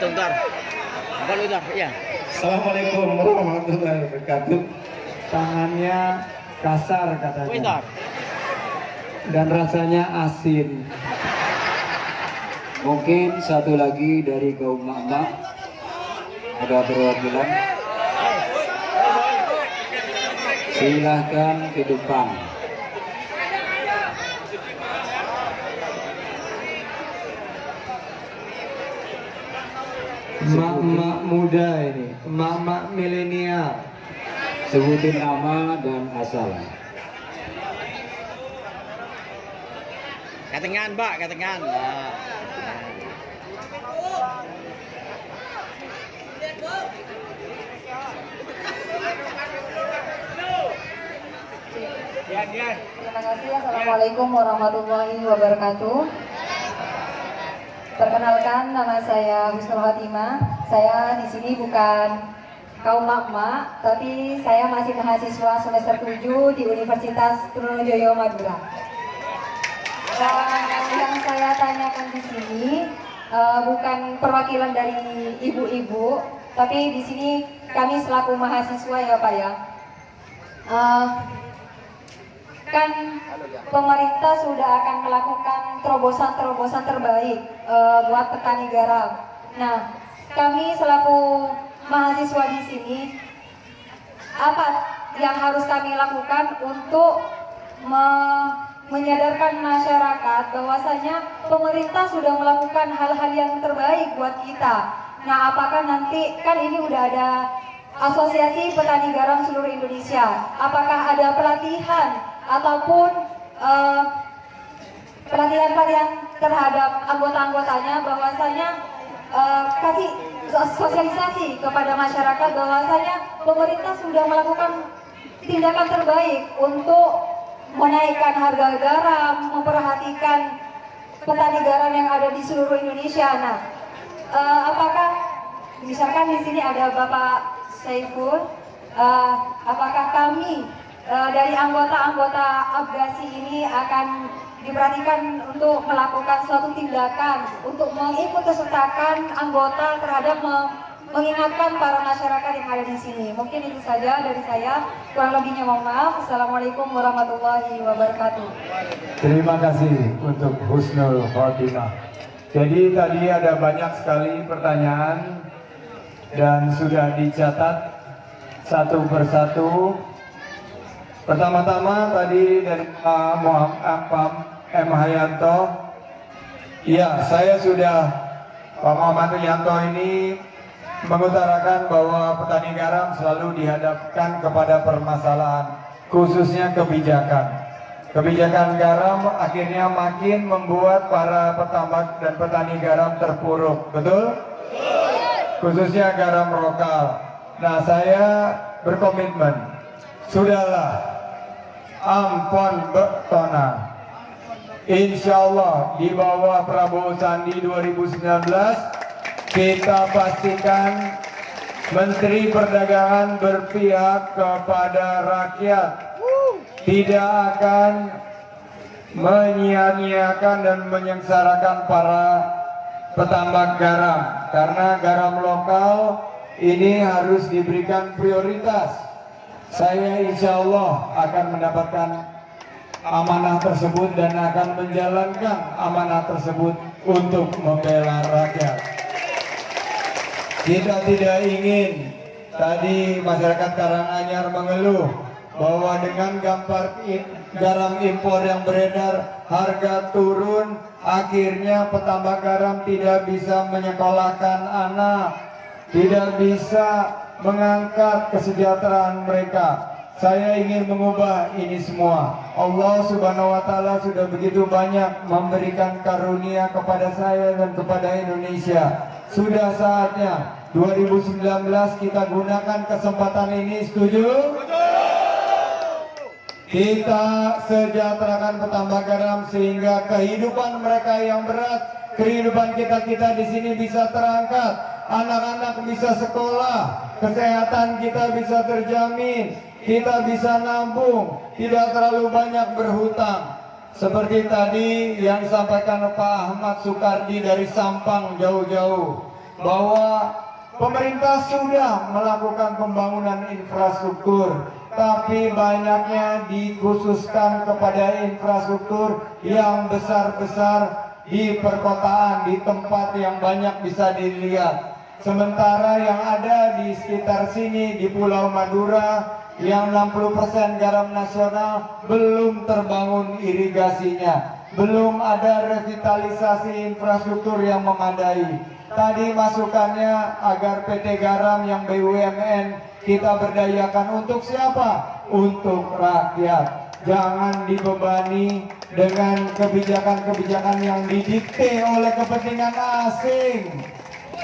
Bentar. Ya. Assalamualaikum warahmatullahi wabarakatuh. Tangannya kasar katanya. Dan rasanya asin. Mungkin satu lagi dari kaum mak-mak ada perwakilan. Silahkan ke depan. Emak-emak muda ini, emak-emak milenial. Sebutin nama dan asal. Katengan, Pak, katengan. Nah. Terima kasih. Assalamualaikum warahmatullahi wabarakatuh. Perkenalkan, nama saya Husnul Fatimah. Saya di sini bukan kaum mak-mak, tapi saya masih mahasiswa semester 7 di Universitas Trunojoyo Madura. Yang saya tanyakan di sini bukan perwakilan dari ibu-ibu, tapi di sini kami selaku mahasiswa ya Pak ya. Kan pemerintah sudah akan melakukan terobosan-terobosan terbaik buat petani garam. Nah, kami selaku mahasiswa di sini, apa yang harus kami lakukan untuk menyadarkan masyarakat bahwasanya pemerintah sudah melakukan hal-hal yang terbaik buat kita. Nah, apakah nanti kan ini udah ada Asosiasi Petani Garam Seluruh Indonesia, apakah ada pelatihan ataupun pelatihan-pelatihan terhadap anggota-anggotanya bahwasanya kasih sosialisasi kepada masyarakat bahwasanya pemerintah sudah melakukan tindakan terbaik untuk menaikkan harga garam, memperhatikan petani garam yang ada di seluruh Indonesia. Nah, apakah misalkan di sini ada Bapak Saiful, apakah kami dari anggota-anggota Abgasi ini akan diperhatikan untuk melakukan suatu tindakan untuk mengikutsertakan anggota terhadap mengingatkan para masyarakat yang ada di sini. Mungkin itu saja dari saya. Kurang lebihnya mohon maaf. Assalamualaikum warahmatullahi wabarakatuh. Terima kasih untuk husnul khotimah. Jadi tadi ada banyak sekali pertanyaan dan sudah dicatat satu persatu. Pertama-tama tadi dari Pak Muhammad M. Hayanto. Ya, saya sudah, Pak Muhammad Hayanto ini mengutarakan bahwa petani garam selalu dihadapkan kepada permasalahan, khususnya kebijakan. Kebijakan garam akhirnya makin membuat para petambak dan petani garam terpuruk, betul? Khususnya garam lokal. Nah, saya berkomitmen, sudahlah, ampun betona. Insya Allah di bawah Prabowo Sandi 2019 kita pastikan Menteri Perdagangan berpihak kepada rakyat, tidak akan menyia-nyiakan dan menyengsarakan para petambak garam, karena garam lokal ini harus diberikan prioritas. Saya insya Allah akan mendapatkan amanah tersebut dan akan menjalankan amanah tersebut untuk membela rakyat. Kita tidak ingin, tadi masyarakat Karanganyar mengeluh bahwa dengan garam impor yang beredar harga turun, akhirnya petambak garam tidak bisa menyekolahkan anak, tidak bisa mengangkat kesejahteraan mereka. Saya ingin mengubah ini semua. Allah Subhanahu wa Ta'ala sudah begitu banyak memberikan karunia kepada saya dan kepada Indonesia. Sudah saatnya 2019 kita gunakan kesempatan ini, setuju? Kita sejahterakan petambak garam sehingga kehidupan mereka yang berat, kehidupan kita di sini bisa terangkat, anak-anak bisa sekolah, kesehatan kita bisa terjamin, kita bisa nabung, tidak terlalu banyak berhutang. Seperti tadi yang disampaikan Pak Ahmad Sukardi dari Sampang jauh-jauh, bahwa pemerintah sudah melakukan pembangunan infrastruktur, tapi banyaknya dikhususkan kepada infrastruktur yang besar-besar di perkotaan, di tempat yang banyak bisa dilihat. Sementara yang ada di sekitar sini, di Pulau Madura, yang 60% garam nasional belum terbangun irigasinya, belum ada revitalisasi infrastruktur yang memadai. Tadi masukannya agar PT Garam yang BUMN kita berdayakan untuk siapa? Untuk rakyat. Jangan dibebani dengan kebijakan-kebijakan yang didikte oleh kepentingan asing.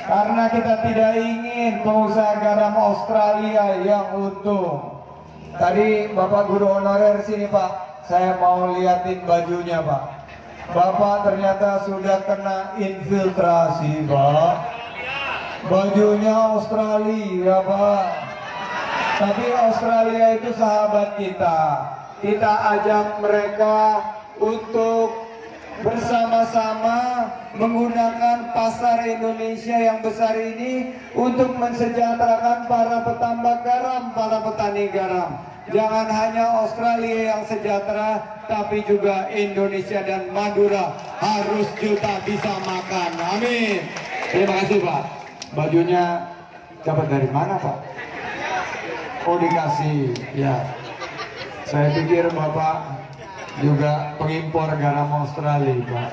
Karena kita tidak ingin pengusaha garam Australia yang untung. Tadi Bapak Guru Honorer sini Pak, saya mau liatin bajunya Pak. Bapak ternyata sudah kena infiltrasi Pak. Bajunya Australia Pak. Tapi Australia itu sahabat kita. Kita ajak mereka untuk bersama-sama menggunakan pasar Indonesia yang besar ini untuk mensejahterakan para petambak garam, para petani garam. Jangan hanya Australia yang sejahtera, tapi juga Indonesia dan Madura harus juta bisa makan. Amin. Terima kasih Pak. Bajunya dapat dari mana Pak? Oh dikasih, ya. Saya pikir Bapak juga pengimpor garam Australia Pak.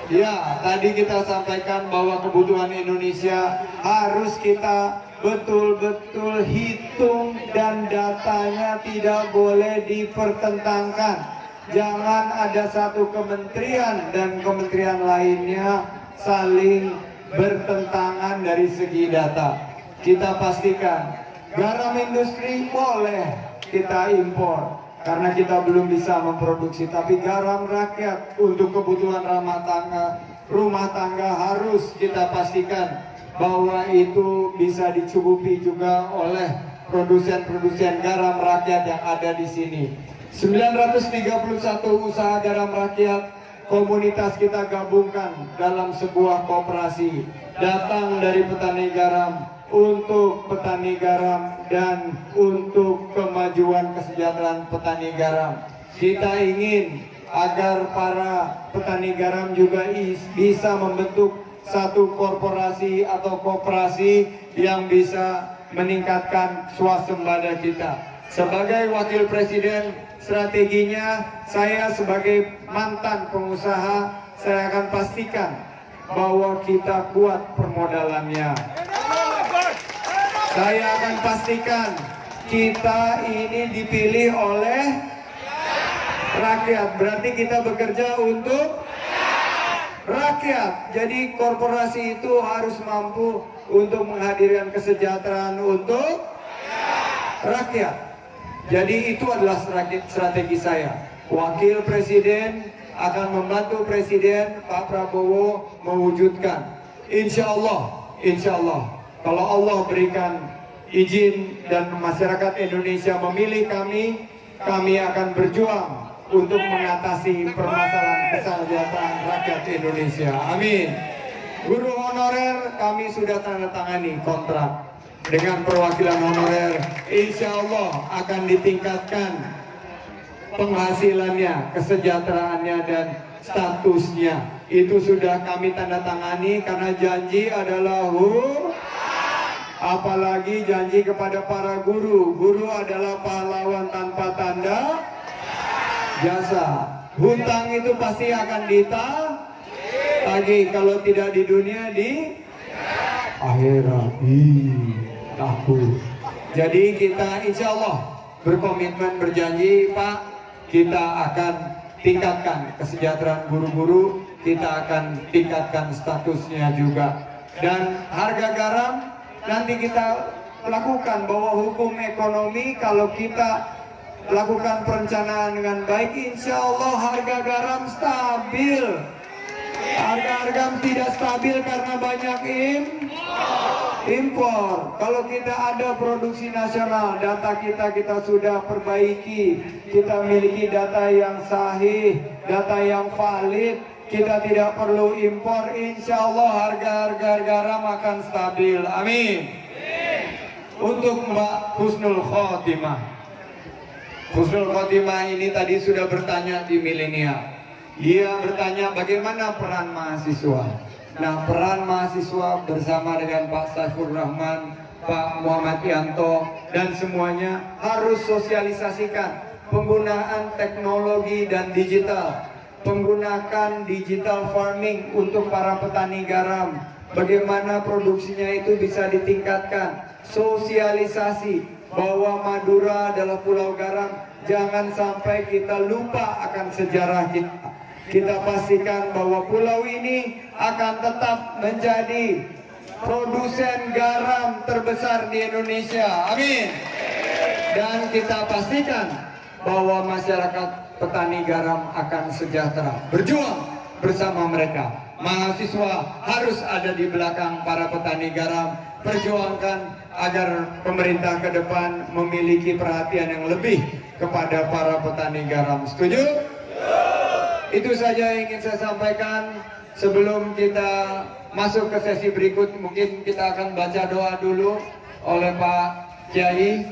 Ya, tadi kita sampaikan bahwa kebutuhan Indonesia harus kita betul-betul hitung dan datanya tidak boleh dipertentangkan. Jangan ada satu kementerian dan kementerian lainnya saling bertentangan dari segi data. Kita pastikan garam industri boleh kita impor karena kita belum bisa memproduksi, tapi garam rakyat untuk kebutuhan rumah tangga harus kita pastikan bahwa itu bisa dicukupi juga oleh produsen-produsen garam rakyat yang ada di sini. 931 usaha garam rakyat komunitas kita gabungkan dalam sebuah koperasi, datang dari petani garam untuk petani garam dan untuk kemajuan kesejahteraan petani garam. Kita ingin agar para petani garam juga bisa membentuk satu korporasi atau koperasi yang bisa meningkatkan swasembada kita. Sebagai wakil presiden, strateginya saya sebagai mantan pengusaha, saya akan pastikan bahwa kita kuat permodalannya. Saya akan pastikan kita ini dipilih oleh rakyat, berarti kita bekerja untuk rakyat. Jadi korporasi itu harus mampu untuk menghadirkan kesejahteraan untuk rakyat. Jadi itu adalah strategi saya. Wakil Presiden akan membantu Presiden Pak Prabowo mewujudkan. Insya Allah, kalau Allah berikan izin dan masyarakat Indonesia memilih kami akan berjuang untuk mengatasi permasalahan kesejahteraan rakyat Indonesia. Amin. Guru honorer kami sudah tanda tangani kontrak dengan perwakilan honorer. Insya Allah akan ditingkatkan penghasilannya, kesejahteraannya dan statusnya. Itu sudah kami tanda tangani karena janji adalah apalagi janji kepada para guru. Guru adalah pahlawan tanpa tanda jasa. Hutang itu pasti akan ditagih, kalau tidak di dunia di akhirat. Takut. Jadi kita insya Allah berkomitmen berjanji, Pak, kita akan tingkatkan kesejahteraan guru-guru, kita akan tingkatkan statusnya juga. Dan harga garam nanti kita lakukan bahwa hukum ekonomi, kalau kita lakukan perencanaan dengan baik, insya Allah harga garam stabil. Harga tidak stabil karena banyak impor. Kalau kita ada produksi nasional, data kita sudah perbaiki, kita miliki data yang sahih, data yang valid, kita tidak perlu impor, insya Allah harga garam akan stabil. Amin. Untuk Mbak Husnul Khotimah. Husnul Khotimah ini tadi sudah bertanya di milenial. Dia bertanya bagaimana peran mahasiswa. Nah, peran mahasiswa bersama dengan Pak Saiful Rahman, Pak Muhammad Yanto, dan semuanya harus sosialisasikan penggunaan teknologi dan digital. Menggunakan digital farming untuk para petani garam. Bagaimana produksinya itu bisa ditingkatkan. Sosialisasi bahwa Madura adalah pulau garam. Jangan sampai kita lupa akan sejarah kita. Kita pastikan bahwa pulau ini akan tetap menjadi produsen garam terbesar di Indonesia. Amin. Dan kita pastikan bahwa masyarakat petani garam akan sejahtera. Berjuang bersama mereka. Mahasiswa harus ada di belakang para petani garam. Perjuangkan agar pemerintah ke depan memiliki perhatian yang lebih kepada para petani garam. Setuju? Itu saja yang ingin saya sampaikan. Sebelum kita masuk ke sesi berikut, mungkin kita akan baca doa dulu oleh Pak Kiai.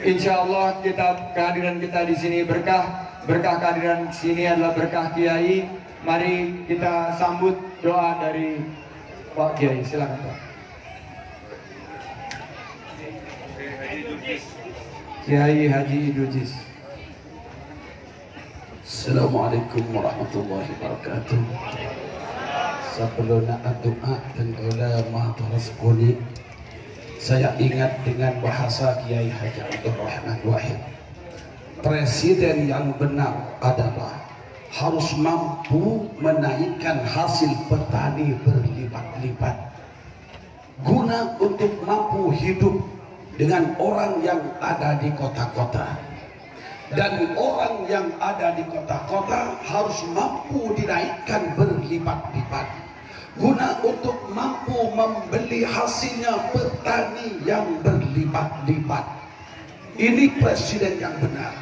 Insya Allah kehadiran kita di sini berkah kehadiran di sini adalah berkah Kiai. Mari kita sambut doa dari Pak Kiai. Silakan Pak. Kiai Haji Idujis. Assalamualaikum warahmatullahi wabarakatuh. Sebelum doa dan ulama tersekuni, saya ingat dengan bahasa Kiai Haji Abdul Rahman Wahid. Presiden yang benar adalah harus mampu menaikkan hasil petani berlipat-lipat guna untuk mampu hidup dengan orang yang ada di kota-kota. Dan orang yang ada di kota-kota harus mampu dinaikkan berlipat-lipat guna untuk mampu membeli hasilnya petani yang berlipat-lipat. Ini presiden yang benar.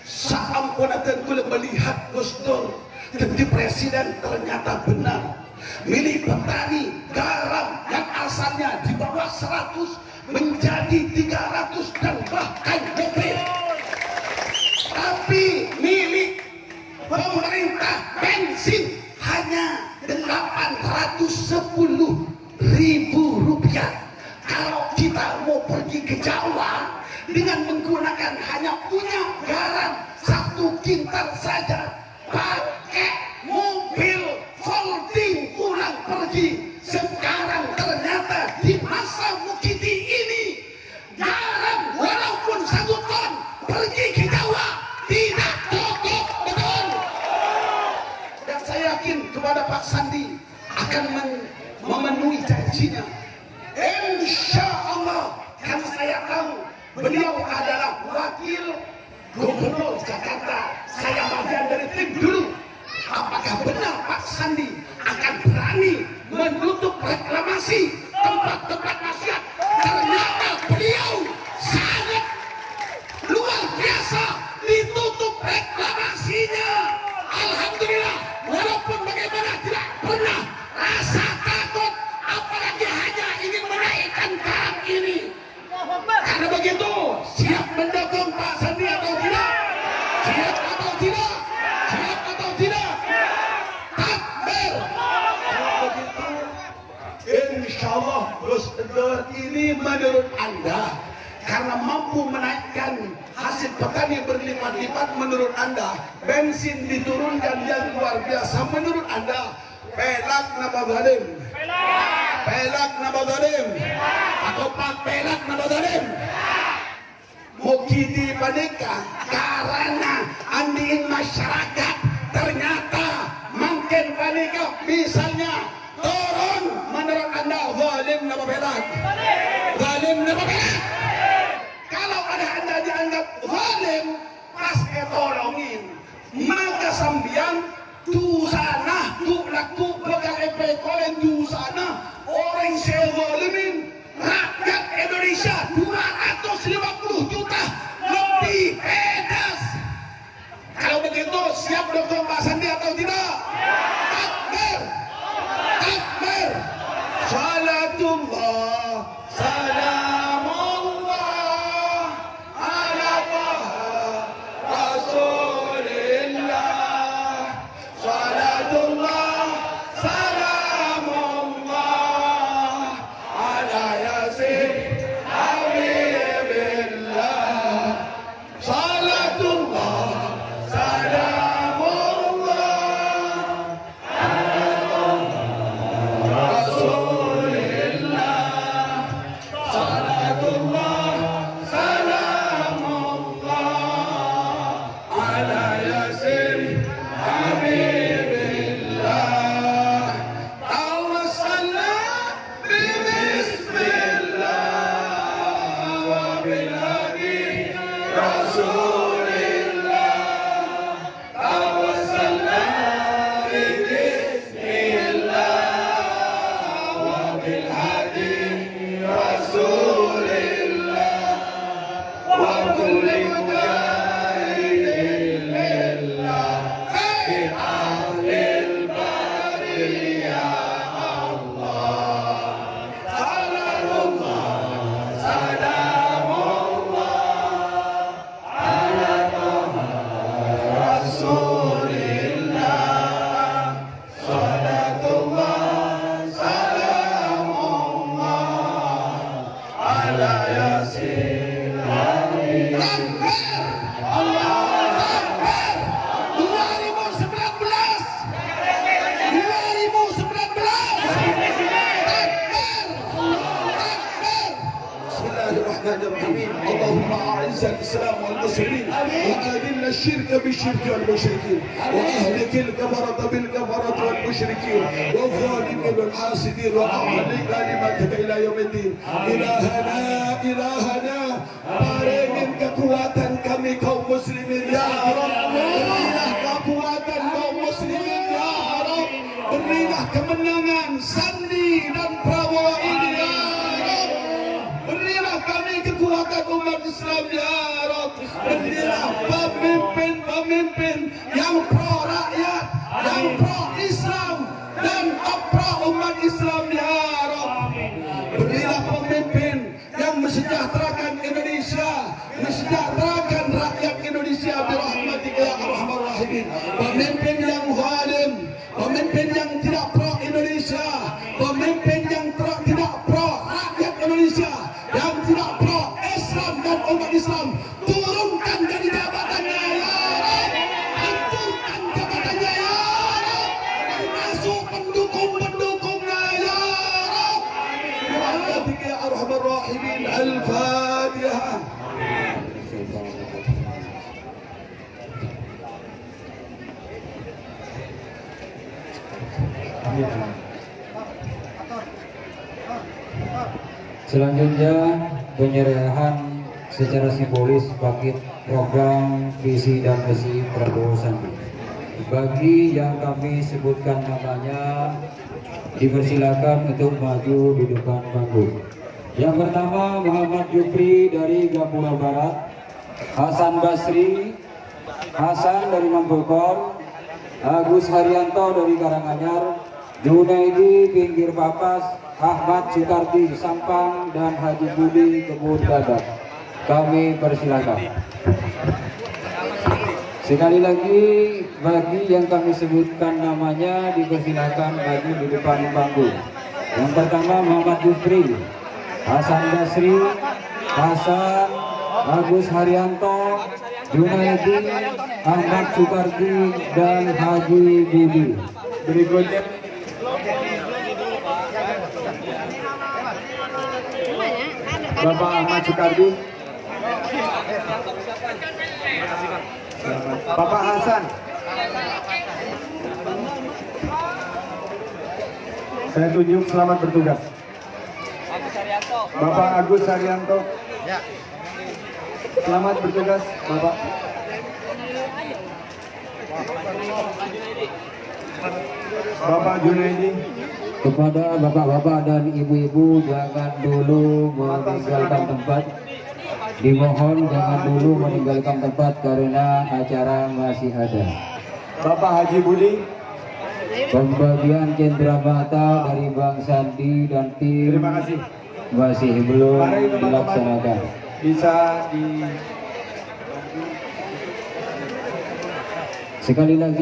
Saampunatan kula melihat Gus Dur jadi presiden ternyata benar. Milik petani garam yang asalnya di bawah 100 menjadi 300 dan bahkan lebih. Tapi milik pemerintah bensin hanya 810.000 rupiah. Kalau kita mau pergi ke Jawa dengan menggunakan hanya punya garam 1 kintal saja, pakai mobil folding pulang pergi. Sekarang ternyata di masa Mukidi ini garam walaupun 1 ton pergi ke Jawa tidak cukup, betul. Dan saya yakin kepada Pak Sandi akan memenuhi janjinya. Insya Allah, kan saya tahu beliau adalah wakil gubernur Jakarta. Saya bagian dari tim dulu. Apakah benar Pak Sandi akan berani menutup reklamasi tempat-tempat maksiat? Ternyata beliau sangat luar biasa ditutup reklamasinya. Alhamdulillah, walaupun bagaimana tidak pernah rasa takut, apalagi hanya ingin menaikkan garam ini. Karena begitu, siap mendukung Pak Sandi atau tidak? Siap atau tidak? Siap atau tidak? Takbir. Begitu, insya Allah Gus Dur ini menurut Anda karena mampu menaikkan hasil petani berlipat-lipat, menurut Anda bensin diturunkan yang luar biasa, menurut Anda pelak nama zalim, pelak nama zalim, atau pak pelak nama zalim? Mukidi panika karena andiin masyarakat ternyata makin panika misalnya turun, menurut Anda zalim nama pelak, zalim nama pelak. Kalau ada Anda dianggap zalim pas tolongin, maka sambian tu sana tu laku bakal kolen tu sana orang zalimin rakyat Indonesia 250 juta lebih pedas. Kalau begitu siap dukung Pak Sandi atau tidak? Takbir, takbir. Salatullah, salamullah ala Taha Rasulillah. Salatullah, salamullah ala Yasin Habibillah. Salat وأذل الشرك بالشرك والمشركين وأهلك الكفرة بالكفرة والمشركين والظالمين والحاسدين وأعلي كلمتك إلى يوم الدين. إلهنا paringin kekuatan kami kaum muslimin ya Rabb. Berilah kekuatan kaum muslimin ya Rabb. Berilah kemenangan Sandi dan Prabowo ini ya Rabb. Berilah kami kekuatan umat Islam ya Rabb. Berilah pemimpin-pemimpin yang pro rakyat, yang pro Islam dan pro umat Islam ya Rabb. Berilah pemimpin yang mesejahterakan Indonesia, mesejahterakan rakyat Indonesia birahmatika ya arhamar rahimin. Pemimpin yang zalim, pemimpin yang tidak pro Indonesia, pemimpin yang tidak pro rakyat Indonesia, yang tidak pro Islam dan umat Islam, turunkan dari jabatannya ya Rabb. Hancurkan jabatannya ya Rabb. Masuk pendukung-pendukungnya ya Rabb. Birahmatika ya arhamar rahimin. Al-Fatihah. Selanjutnya penyerahan secara simbolis paket program visi dan misi Prabowo Sandi. Bagi yang kami sebutkan namanya dipersilakan untuk maju di depan panggung. Yang pertama Muhammad Jupri dari Gapura Barat, Hasan Basri, Hasan dari Mampulkor, Agus Haryanto dari Karanganyar, Junaidi Pinggir Papas, Ahmad Sukardi Sampang, dan Haji Budi Kebun Badak. Kami persilakan. Sekali lagi bagi yang kami sebutkan namanya dipersilakan maju di depan panggung. Yang pertama Muhammad Jupri, Hasan Basri, Hasan, Agus Haryanto, Junaidi, Ahmad Sukardi, dan Haji Budi. Berikutnya Bapak Ahmad Sukardi, Bapak Hasan. Saya tunjuk selamat bertugas. Bapak Agus Haryanto. Selamat bertugas, Bapak. Bapak Junaidi. Kepada bapak-bapak dan ibu-ibu jangan dulu meninggalkan tempat. Dimohon jangan dulu meninggalkan tempat karena acara masih ada. Bapak Haji Budi. Pembagian cenderamata dari Bang Sandi dan tim Terima kasih. masih belum dilaksanakan. Bisa di Sekali lagi